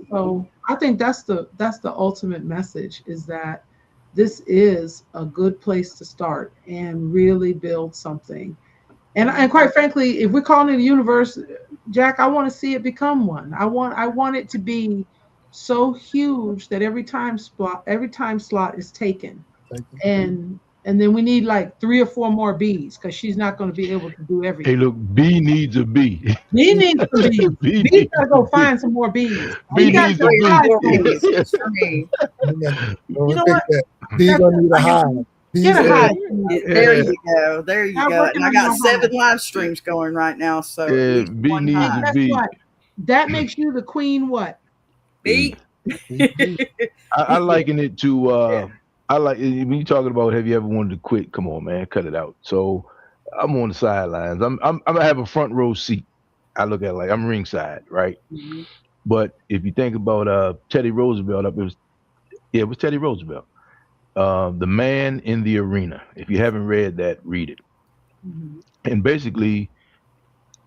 So I think that's the ultimate message, is that this is a good place to start and really build something. And quite frankly, if we're calling it a universe, Jack, I want to see it become one. I want it to be so huge that every time slot is taken, and then we need like 3 or 4 more B's, because she's not going to be able to do everything. Hey, look, B needs a B. B needs a B. B gotta go find some more B's. B needs a B. For me. You know what? B gonna need a high. Get a high. There you go. There you I'm go. working And I on got your 7 high. live streams going right now. So at Yeah, least B one needs high. to Guess be what? That makes you the queen. What? B. I liken it to Yeah. I like when you talking about have you ever wanted to quit? Come on, man, cut it out. So I'm on the sidelines. I'm gonna have a front row seat. I look at it like I'm ringside, right? Mhm. But if you think about Teddy Roosevelt, it was Teddy Roosevelt, the man in the arena. If you haven't read that, read it. Mhm. And basically,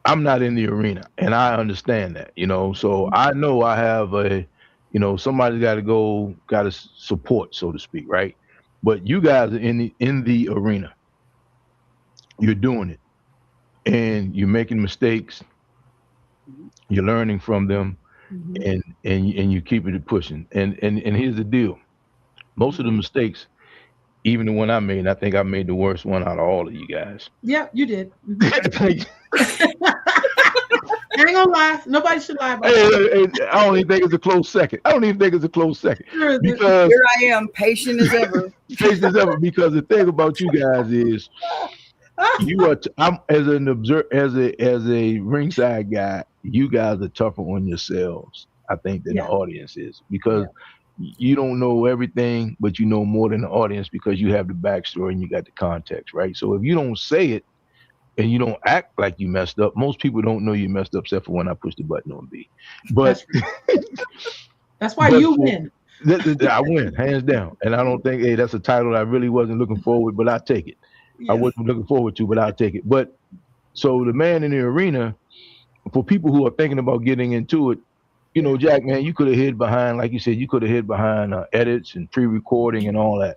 I'm not in the arena, and I understand that, So I know I have somebody's got to go, got to support, so to speak, right? But you guys are in the arena. You're doing it, and you're making mistakes. You're learning from them, Mhm. and you keep it pushing. And here's the deal: most of the mistakes, even the one I made, I think I made the worst one out of all of you guys. Yep, you did. I ain't gonna lie. Nobody should lie about that. I don't even think it's a close second. Sure, Because Here I am, patient as ever. patient as ever. Because the thing about you guys is you are. I'm as an observer, as a ringside guy. You guys are tougher on yourselves, I think, than the Yeah. audience is, because Yeah. you don't know everything, but you know more than the audience because you have the backstory and you got the context, right? So if you don't say it and you don't act like you messed up, most people don't know you messed up except for when I push the button on B. But That's right. That's why but you win. I win hands down, and I don't think that's a title I really wasn't looking forward, but I take it. I Yes. wasn't looking forward to, but I'll take it. But so the man in the arena, for people who are thinking about getting into it, Yeah. Jack, man, you could have hid behind, like you said, you could have hid behind edits and pre-recording and all that.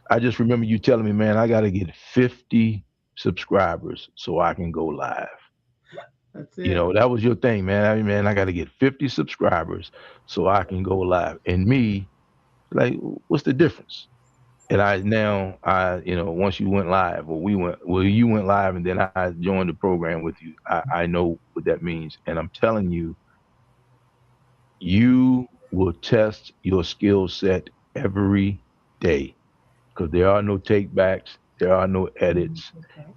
I just remember you telling me, man, I got to get 50 subscribers so I can go live. That's it. That was your thing, man. I mean, man, I got to get 50 subscribers so I can go live. And me, like, what's the difference? And once you went live, or you went live, and then I joined the program with you. I know what that means, and I'm telling you, you will test your skill set every day because there are no takebacks, there are no edits,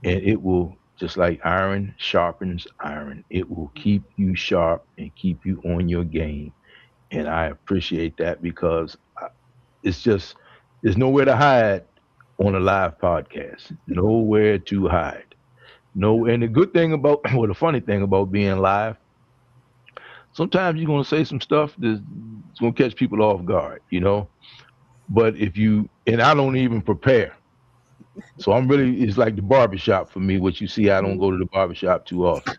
and it will, just like iron sharpens iron, it will keep you sharp and keep you on your game. And I appreciate that because it's just there's nowhere to hide on a live podcast. Nowhere to hide. No, and the good thing about, well, the funny thing about being live, sometimes you're gonna say some stuff that's gonna catch people off guard. But and I don't even prepare. So it's like the barbershop for me, which you see, I don't go to the barbershop too often.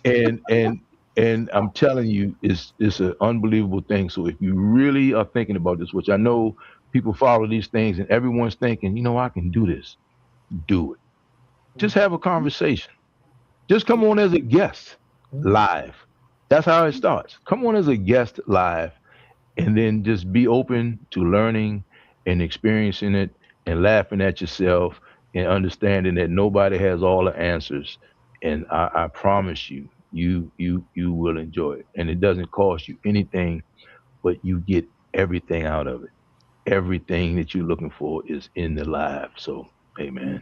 And I'm telling you, it's an unbelievable thing. So if you really are thinking about this, which I know people follow these things and everyone's thinking, I can do this. Do it. Just have a conversation. Just come on as a guest live. That's how it starts. Come on as a guest live, and then just be open to learning and experiencing it and laughing at yourself and understanding that nobody has all the answers. And I promise you, you will enjoy it. And it doesn't cost you anything, but you get everything out of it. Everything that you're looking for is in the live. So, hey man,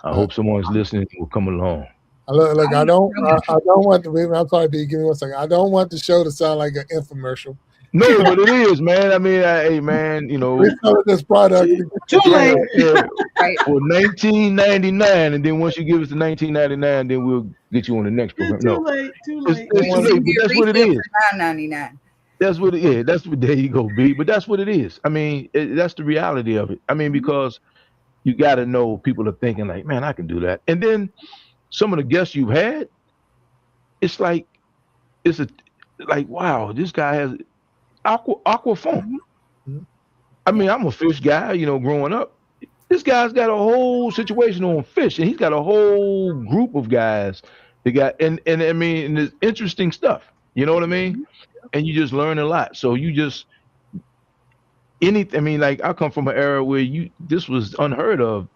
I hope someone's listening will come along. Look, I don't want to. I'm sorry, B. Give me 1 second. I don't want the show to sound like an infomercial. No, but it is, man. I mean, hey, man, we're selling this product. Too late. For $19.99, and then once you give us the $19.99, then we'll get you on the next program. Too late. Too late. It's too late, but that's what it is. $9.99. That's what it is. That's what. There you go, B. But that's what it is. I mean, that's the reality of it. I mean, because you got to know people are thinking like, man, I can do that. And then some of the guests you've had, it's like, wow, this guy has aqua phone. I mean, I'm a fish guy, growing up. This guy's got a whole situation on fish, and he's got a whole group of guys that got and I mean, and it's interesting stuff. You know what I mean? And you just learn a lot. So you just I mean, like I come from an era where this was unheard of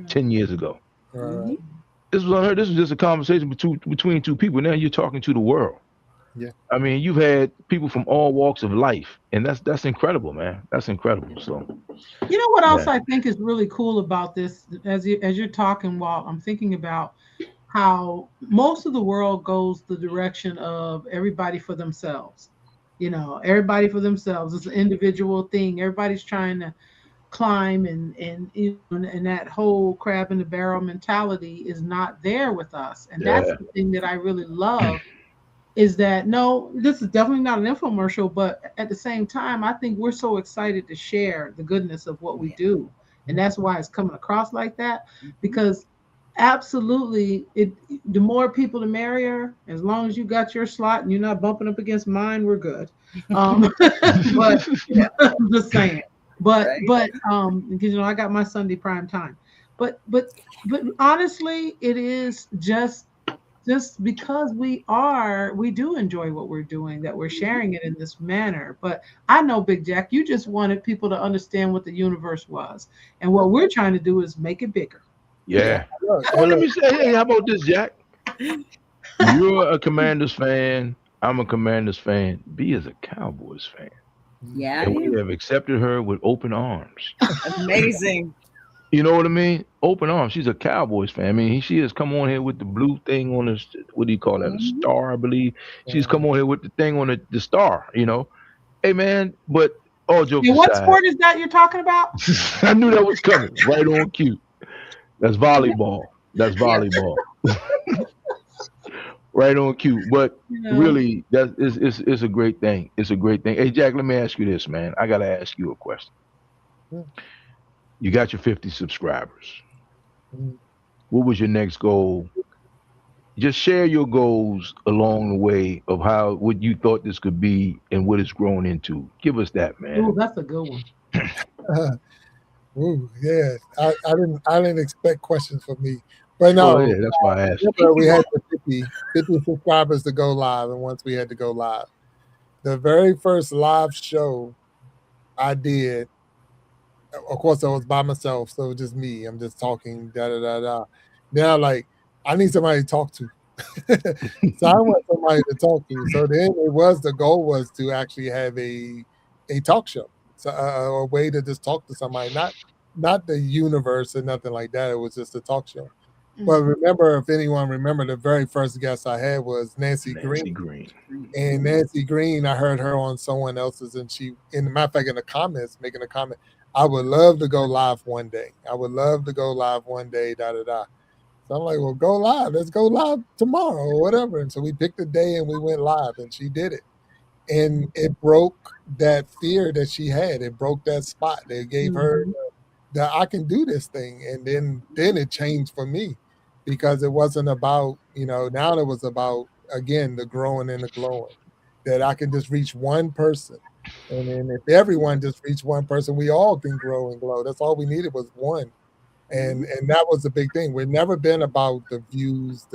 10 years ago. This was unheard. This was just a conversation between two people. Now you're talking to the world. Yeah. I mean, you've had people from all walks of life, and that's incredible, man. That's incredible. So You know what else I think is really cool about this? As you're talking, while I'm thinking about how most of the world goes the direction of everybody for themselves. You know, everybody for themselves. It's an individual thing. Everybody's trying to climb, and that whole crab in the barrel mentality is not there with us. And that's the thing that I really love, is that, no, this is definitely not an infomercial, but at the same time, I think we're so excited to share the goodness of what we do. And that's why it's coming across like that, because absolutely, the more people the merrier. As long as you got your slot and you're not bumping up against mine, we're good. But I'm just saying. But because I got my Sunday prime time. But honestly, it is just because we do enjoy what we're doing, that we're sharing it in this manner. But I know, Big Jack, you just wanted people to understand what the universe was, and what we're trying to do is make it bigger. Yeah. Well, let me say, hey, how about this, Jack? You're a Commanders fan. I'm a Commanders fan. B is a Cowboys fan. Yeah. And we have accepted her with open arms. Amazing. You know what I mean? Open arms. She's a Cowboys fan. I mean, she has come on here with the blue thing on the, what do you call that? A star, I believe. She's come on here with the thing on the star, you know. Hey, man, but all jokes aside. What sport is that you're talking about? I knew that was coming. Right on cue. That's volleyball. Right on cue. But really, it's a great thing. It's a great thing. Hey, Jack, let me ask you this, man. I got to ask you a question. You got your 50 subscribers. What was your next goal? Just share your goals along the way of what you thought this could be and what it's grown into. Give us that, man. Oh, that's a good one. Yeah. I didn't expect questions from me. But no, yeah, that's why I asked. We had the 50 subscribers to go live, and once we had to go live, the very first live show I did, of course, I was by myself, so it was just me. I'm just talking, Now, I need somebody to talk to. So I want somebody to talk to. So then the goal was to actually have a talk show, so a way to just talk to somebody, not the universe or nothing like that. It was just a talk show. But remember, if anyone remember, the very first guest I had was Nancy Green. And Nancy Green, I heard her on someone else's, and she, in the matter of fact, in the comments, making a comment, I would love to go live one day. So I'm like, well, go live. Let's go live tomorrow or whatever. And so we picked a day and we went live, and she did it. And it broke that fear that she had. It broke that spot. It gave her that I can do this thing. And then it changed for me, because it wasn't about, now it was about, again, the growing and the glowing, that I can just reach one person. And then if everyone just reached one person, we all can grow and glow. That's all we needed was one. And that was the big thing. We've never been about the views,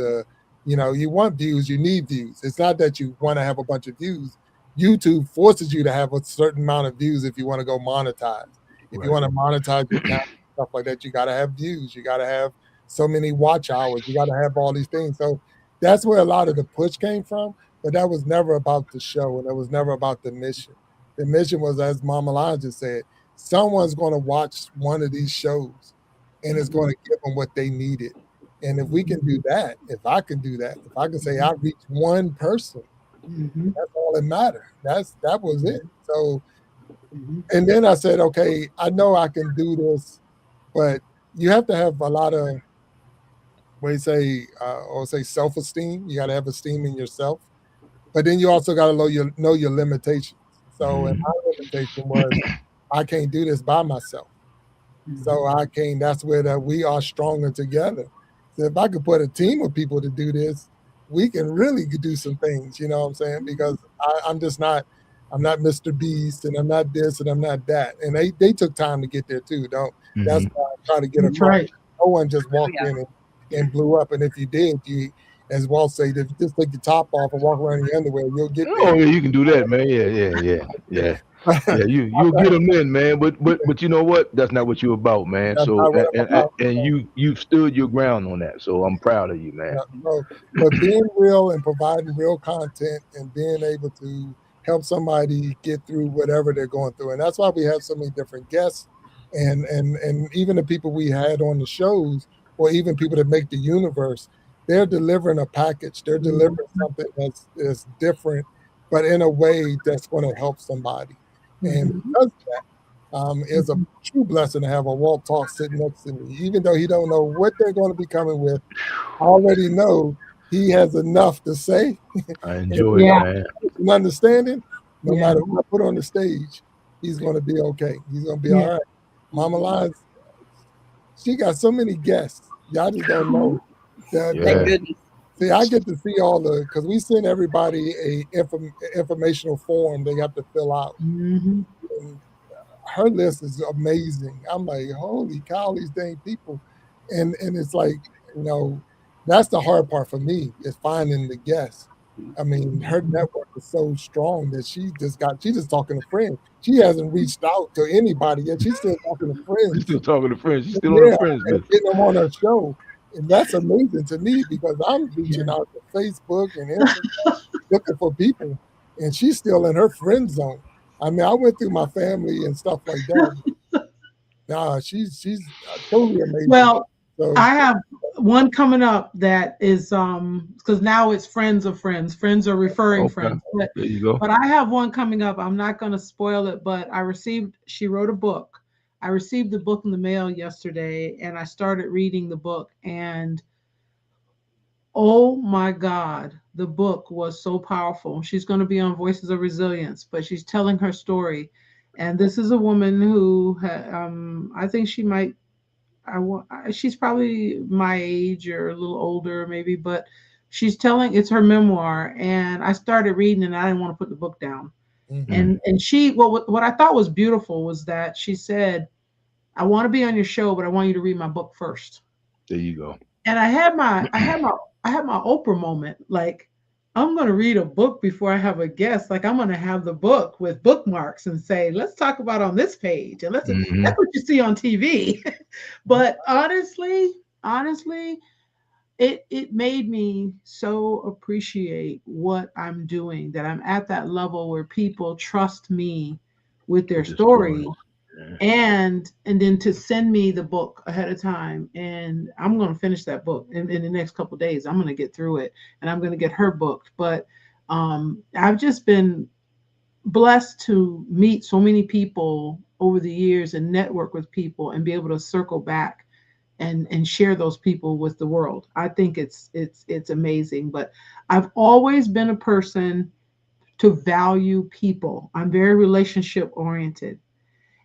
you want views, you need views. It's not that you want to have a bunch of views. YouTube forces you to have a certain amount of views if you want to go monetize. If you want to monetize your account, stuff like that, you got to have views. You got to have so many watch hours. You got to have all these things. So that's where a lot of the push came from. But that was never about the show, and it was never about the mission. The mission was, as Mama Lon just said, someone's going to watch one of these shows, and it's going to give them what they needed. And if we can do that, if I can do that, if I can say I reached one person, that's all that mattered. That was it. So, and then I said, okay, I know I can do this, but you have to have a lot of, say self-esteem. You got to have esteem in yourself, but then you also got to know your limitations. So, and my limitation was, I can't do this by myself. So that's where we are stronger together. So if I could put a team of people to do this, we can really do some things, you know what I'm saying? Because I'm not Mr. Beast, and I'm not this, and I'm not that. And they took time to get there too. That's why I try to get across. Right. No one just walked in and blew up. And if you did, as Walt said, if you just take the top off and walk around in your underwear, you'll get there. Oh yeah, you can do that, man. Yeah. Yeah, you'll get them in, man. But you know what? That's not what you're about, man. That's so you've stood your ground on that. So I'm proud of you, man. But being real and providing real content and being able to help somebody get through whatever they're going through, and that's why we have so many different guests and even the people we had on the shows, or even people that make the universe, they're delivering a package. They're delivering something that's different, but in a way that's going to help somebody. And because of that, it's a true blessing to have a Walt Talk sitting next to me. Even though he don't know what they're going to be coming with, I already know he has enough to say. I enjoy it, man. An understanding, no matter who I put on the stage, he's going to be okay. He's going to be all right. Mama Lions, she got so many guests. Y'all just don't know. Thank goodness. See, I get to see all because we send everybody a informational form they have to fill out. And her list is amazing. I'm like, holy cow, these dang people. And it's like, that's the hard part for me, is finding the guests. I mean, her network is so strong that she's just talking to friends. She hasn't reached out to anybody yet. She's still talking to friends. She's still talking to friends. She's still on her friends list. Getting them on her show. And that's amazing to me, because I'm reaching out to Facebook and Instagram looking for people. And she's still in her friend zone. I mean, I went through my family and stuff like that. Nah, she's totally amazing. Well, so, I have one coming up that is because now it's friends of friends. Friends are referring friends. But, there you go. But I have one coming up. I'm not going to spoil it, but she wrote a book. I received the book in the mail yesterday, and I started reading the book, and oh my God, the book was so powerful. She's going to be on Voices of Resilience, but she's telling her story. And this is a woman who, I think she might, she's probably my age or a little older maybe, but it's her memoir. And I started reading and I didn't want to put the book down. And she, what I thought was beautiful was that she said, I want to be on your show, but I want you to read my book first. There you go. And I had my Oprah moment. Like, I'm going to read a book before I have a guest. Like, I'm going to have the book with bookmarks and say, let's talk about on this page. And that's what you see on TV. But honestly, it made me so appreciate what I'm doing, that I'm at that level where people trust me with their story. And then to send me the book ahead of time, and I'm going to finish that book in the next couple of days. I'm going to get through it, and I'm going to get her booked. But I've just been blessed to meet so many people over the years and network with people and be able to circle back and share those people with the world. I think it's amazing. But I've always been a person to value people. I'm very relationship oriented.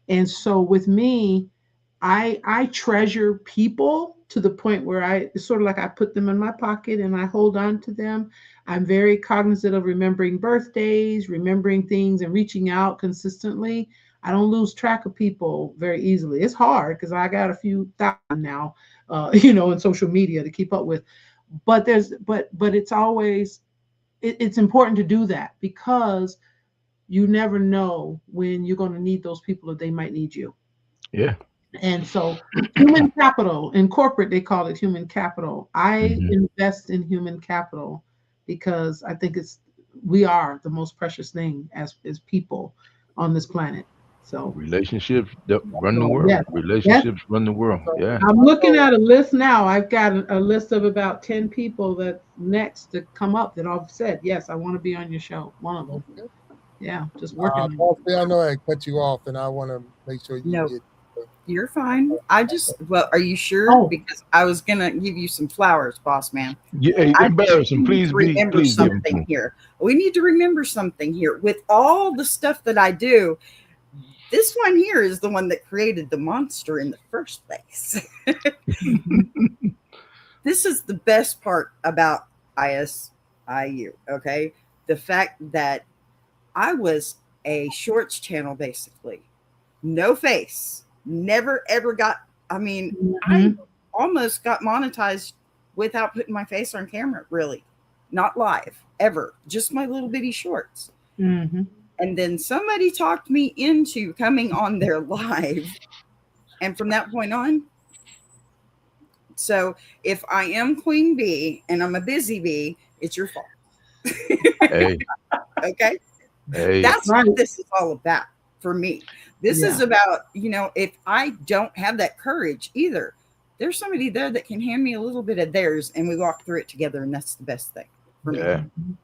And so with me, I treasure people to the point where it's sort of like I put them in my pocket and I hold on to them. I'm very cognizant of remembering birthdays, remembering things, and reaching out consistently. I don't lose track of people very easily. It's hard because I got a few thousand now, in social media to keep up with. But it's always, it's important to do that, because you never know when you're going to need those people, or they might need you. Yeah. And so human capital, in corporate, they call it human capital. I invest in human capital because I think we are the most precious thing as people on this planet. So relationships run the world. Yes. Relationships run the world. Yeah. I'm looking at a list now. I've got a list of about 10 people that's next to come up that I've said, yes, I want to be on your show. One of them. Yeah, just working. I know I cut you off, and I want to make sure you get. You're fine. Are you sure? Oh. Because I was gonna give you some flowers, boss man. Yeah, embarrassing. Please remember something here. We need to remember something here. With all the stuff that I do, this one here is the one that created the monster in the first place. This is the best part about ISIU. Okay, the fact that I was a shorts channel, basically. No face. Never, ever got, I almost got monetized without putting my face on camera, really. Not live, ever. Just my little bitty shorts. And then somebody talked me into coming on their live. And from that point on, so if I am Queen Bee and I'm a busy bee, it's your fault. Hey. Okay? Hey. That's what this is all about for me. This is about, if I don't have that courage either, there's somebody there that can hand me a little bit of theirs and we walk through it together. And that's the best thing for me.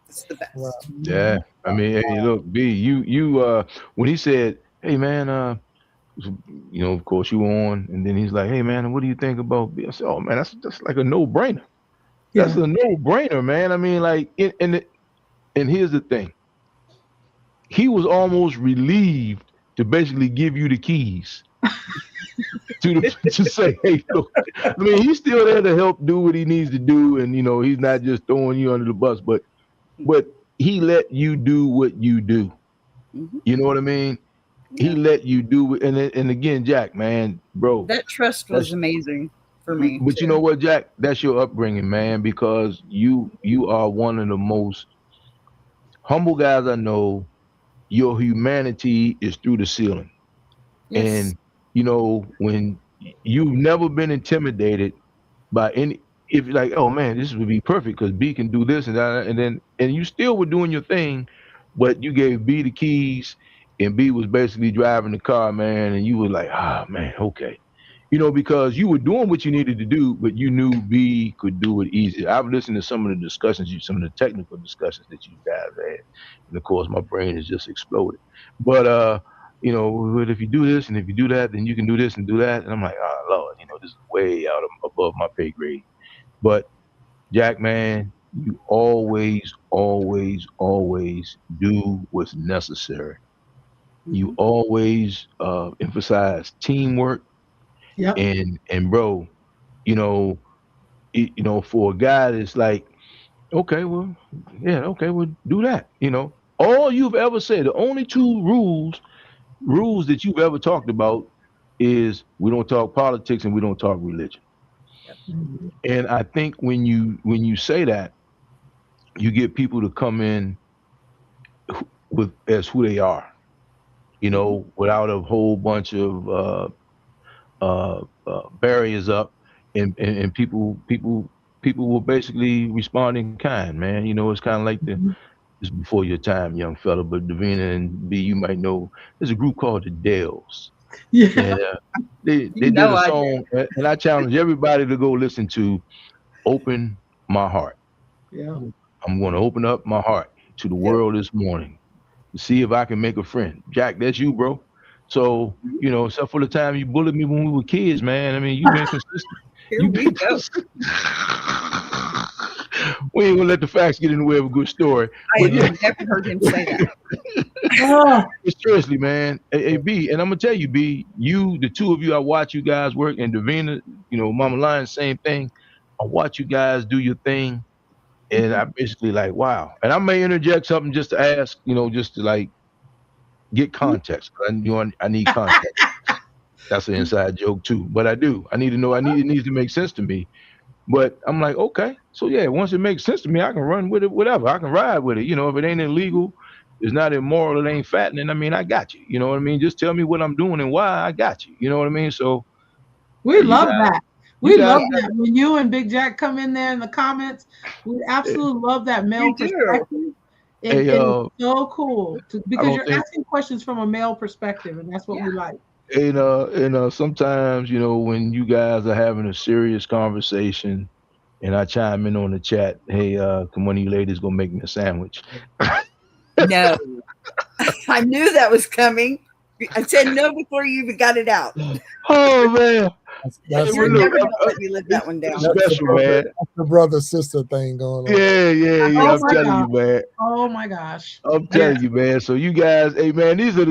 It's the best. Wow. Yeah. I mean, hey, look, B, you when he said, hey man, of course you on, and then he's like, hey man, what do you think about B? I said, oh man, that's like a no-brainer. That's a no-brainer, man. I mean, like, and here's the thing. He was almost relieved to basically give you the keys to say, hey, look. I mean, he's still there to help do what he needs to do, and he's not just throwing you under the bus, but he let you do what you do. You know what I mean? He let you do it, and again, Jack, man, bro, that trust was amazing for me. But you know what, Jack? That's your upbringing, man, because you are one of the most humble guys I know. Your humanity is through the ceiling. Yes. And when you've never been intimidated by any, if you're like, oh man, this would be perfect because B can do this and that, and you still were doing your thing, but you gave B the keys and B was basically driving the car, man, and you were like, man, okay. Because you were doing what you needed to do, but you knew B could do it easy. I've listened to some of the discussions, some of the technical discussions that you guys had, and of course, my brain has just exploded. But but if you do this and if you do that, then you can do this and do that. And I'm like, oh Lord, this is way out above my pay grade. But Jack, man, you always, always, always do what's necessary. You always emphasize teamwork. Yep. And bro, for a guy that's like, okay, well, yeah, okay, well, do that. All you've ever said, the only two rules that you've ever talked about is we don't talk politics and we don't talk religion. And I think when you say that, you get people to come in as who they are, without a whole bunch of barriers up, and people will basically respond in kind, man. It's kind of like it's before your time, young fella, but Davina and B, you might know there's a group called the Dells. Yeah. And they did a song, and I challenge everybody to go listen to Open My Heart. Yeah. I'm going to open up my heart to the world this morning to see if I can make a friend. Jack, that's you, bro. So, except for the time you bullied me when we were kids, man. I mean, you've been consistent. Here we go. We ain't gonna let the facts get in the way of a good story. I have never heard him say that. But seriously, man. Hey, B, and I'm gonna tell you, B, the two of you, I watch you guys work, and Davina, Mama Lion, same thing. I watch you guys do your thing, and I basically like, wow. And I may interject something just to ask, just to like get context. I need context. That's an inside joke too, but I do. I need to know. It needs to make sense to me. But I'm like, okay, so yeah, once it makes sense to me, I can run with it, whatever. I can ride with it. If it ain't illegal, it's not immoral, it ain't fattening. I mean, I got you. You know what I mean? Just tell me what I'm doing and why. I got you. You know what I mean? So we love that. We love that when you and Big Jack come in there in the comments. We absolutely love that male perspective. It's so cool because you're asking questions from a male perspective, and that's what we like. And sometimes, when you guys are having a serious conversation and I chime in on the chat, hey, can one of you ladies go make me a sandwich? No. I knew that was coming. I said no before you even got it out. Oh, man. You're never going to let me live that one down. Special, man. That's the brother-sister thing going on. Yeah. I'm telling you, man. Oh, my gosh. I'm telling you, man. So you guys, hey, man, these are,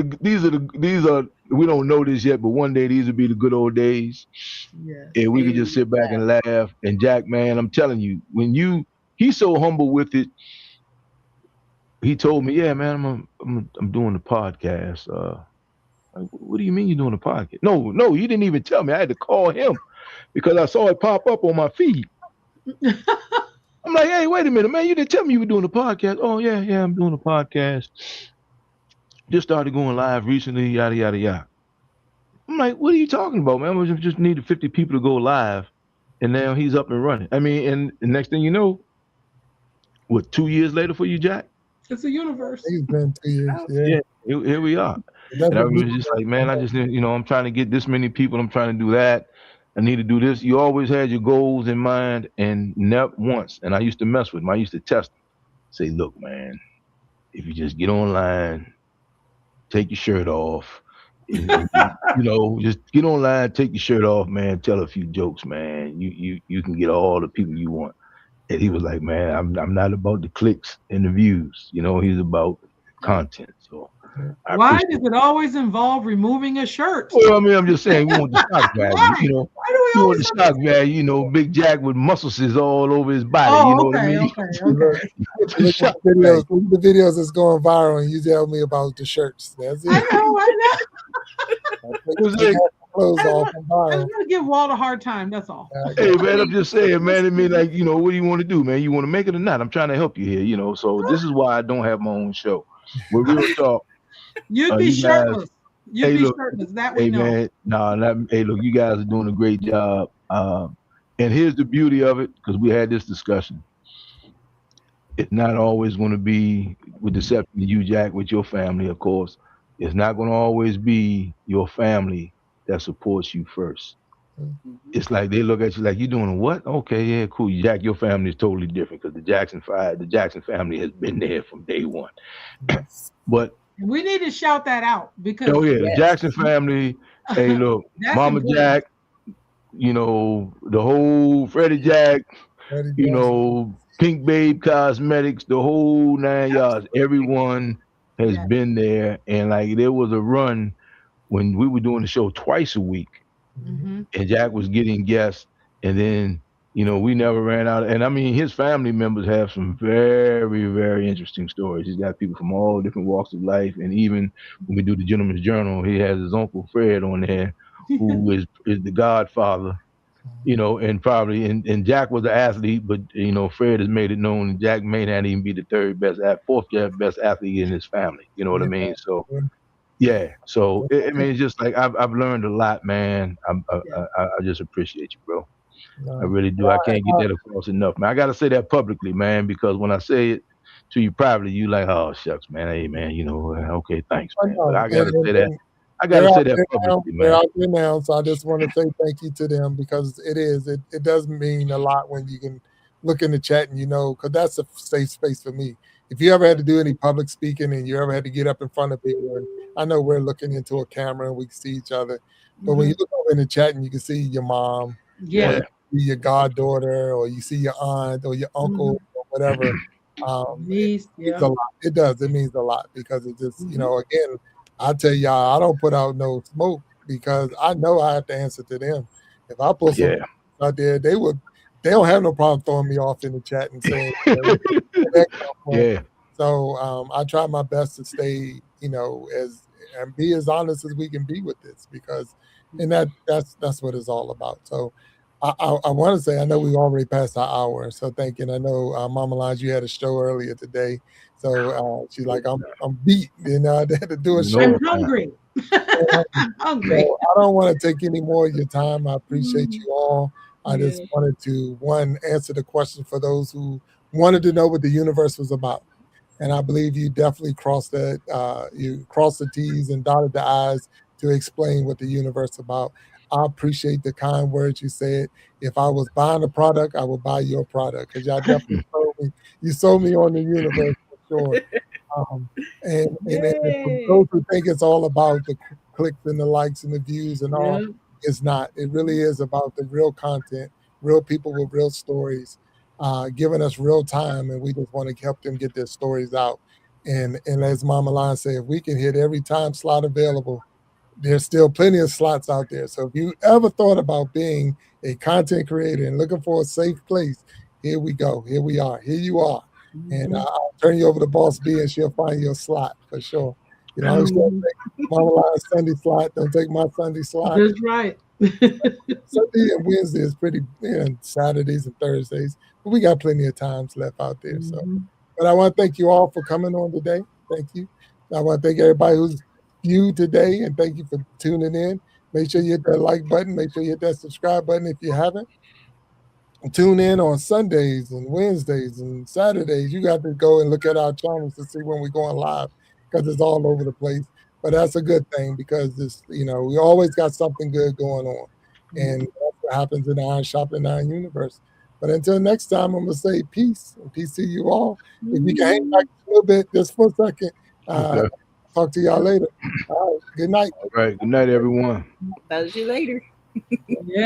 we don't know this yet, but one day these will be the good old days. Yes. And we can just sit back and laugh. And Jack, man, I'm telling you, he's so humble with it. He told me, yeah, man, I'm doing the podcast. What do you mean you're doing a podcast? No, he didn't even tell me. I had to call him because I saw it pop up on my feed. I'm like, hey, wait a minute, man. You didn't tell me you were doing a podcast. Oh, yeah, I'm doing a podcast. Just started going live recently, yada, yada, yada. I'm like, what are you talking about, man? We just needed 50 people to go live, and now he's up and running. I mean, and the next thing you know, 2 years later for you, Jack? It's a universe. It's been 2 years. Yeah, here we are. And I was just like, man, I just, I'm trying to get this many people. I'm trying to do that. I need to do this. You always had your goals in mind, and never once. And I used to mess with them. I used to test them. Say, look, man, if you just get online, take your shirt off, and just get online, take your shirt off, man. Tell a few jokes, man. You can get all the people you want. And he was like, man, I'm not about the clicks and the views. He's about content. So why does it always involve removing a shirt? Well, I mean, I'm just saying, we want the shock value. Why do we want the shock value? Big Jack with muscles all over his body. Oh, you know what I mean? Okay. Look at the videos that's going viral, and you tell me about the shirts. That's it. I know. Clothes off and viral. I'm gonna give Walt a hard time. That's all. Hey man, I'm just saying, man. I mean, like, what do you want to do, man? You want to make it or not? I'm trying to help you here. So this is why I don't have my own show. We're real talk. You'd be shirtless. You'd be shirtless. That we know. Man, hey, look, you guys are doing a great job. And here's the beauty of it, because we had this discussion. It's not always going to be, with the exception of you, Jack, with your family, of course. It's not going to always be your family that supports you first. Mm-hmm. It's like they look at you like, you doing what? Okay, yeah, cool. Jack, your family is totally different, because the Jackson family has been there from day one. But we need to shout that out, because the Jackson family. Hey, look, Mama important. Jack, the whole Freddie Jack, Pink Babe Cosmetics, the whole 9 yards. Everyone has been there, and like there was a run when we were doing the show twice a week, and Jack was getting guests, and then we never ran out. And I mean, his family members have some very, very interesting stories. He's got people from all different walks of life, and even when we do the Gentleman's Journal, he has his Uncle Fred on there, who is the godfather. And probably, and Jack was an athlete, but Fred has made it known that Jack may not even be the fourth best athlete in his family. You know what I mean? So, yeah. So I mean, it's just like I've learned a lot, man. I just appreciate you, bro. I really do. I can't get that across enough, man. I gotta say that publicly, man, because when I say it to you privately, you like, oh shucks, man. Hey, man, okay, thanks, man. But I gotta say that. I gotta say that publicly, man. They're out there now, so I just want to say thank you to them, because it does mean a lot when you can look in the chat and because that's a safe space for me. If you ever had to do any public speaking and you ever had to get up in front of people, and I know we're looking into a camera and we can see each other, but when you look over in the chat and you can see your mom, your goddaughter, or you see your aunt or your uncle or whatever, it means a lot. It does. It means a lot, because it just again, I tell y'all, I don't put out no smoke, because I know I have to answer to them. If I put something out there, they don't have no problem throwing me off in the chat and saying, So I try my best to stay, and be as honest as we can be with this, because, and that's what it's all about. So I want to say, I know we already passed our hour, so thank you. And I know Mama Lines, you had a show earlier today, so she's like, I'm beat, I had to do a show. I'm hungry. I'm hungry. So I don't want to take any more of your time. I appreciate you all. I just wanted to, answer the question for those who wanted to know what the universe was about. And I believe you definitely crossed that. You crossed the T's and dotted the I's to explain what the universe is about. I appreciate the kind words you said. If I was buying a product, I would buy your product, because y'all definitely sold me on the universe for sure. And for those who think it's all about the clicks and the likes and the views and all, it's not. It really is about the real content, real people with real stories, giving us real time, and we just want to help them get their stories out. And as Mama Lion said, if we can hit every time slot available, there's still plenty of slots out there. So if you ever thought about being a content creator and looking for a safe place, here we go. Here we are. Here you are. And I'll turn you over to Boss B, and she'll find you a slot for sure. Don't take Mama Lion's Sunday slot. Don't take my Sunday slot. That's right. Sunday and Wednesday is pretty, Saturdays and Thursdays. But we got plenty of times left out there. So, but I want to thank you all for coming on today. Thank you. I want to thank everybody who's viewed today, and thank you for tuning in. Make sure you hit that like button. Make sure you hit that subscribe button if you haven't. Tune in on Sundays and Wednesdays and Saturdays. You got to go and look at our channels to see when we're going live, because it's all over the place. but that's a good thing because this, you know, we always got something good going on, and that's what happens in the Iron Sharpening Iron universe. But until next time, I'm gonna say peace and peace to you all. If you can hang back a little bit just for a second, talk to y'all later. All right, good night. All right, good night, everyone. Buzz you later. Yeah.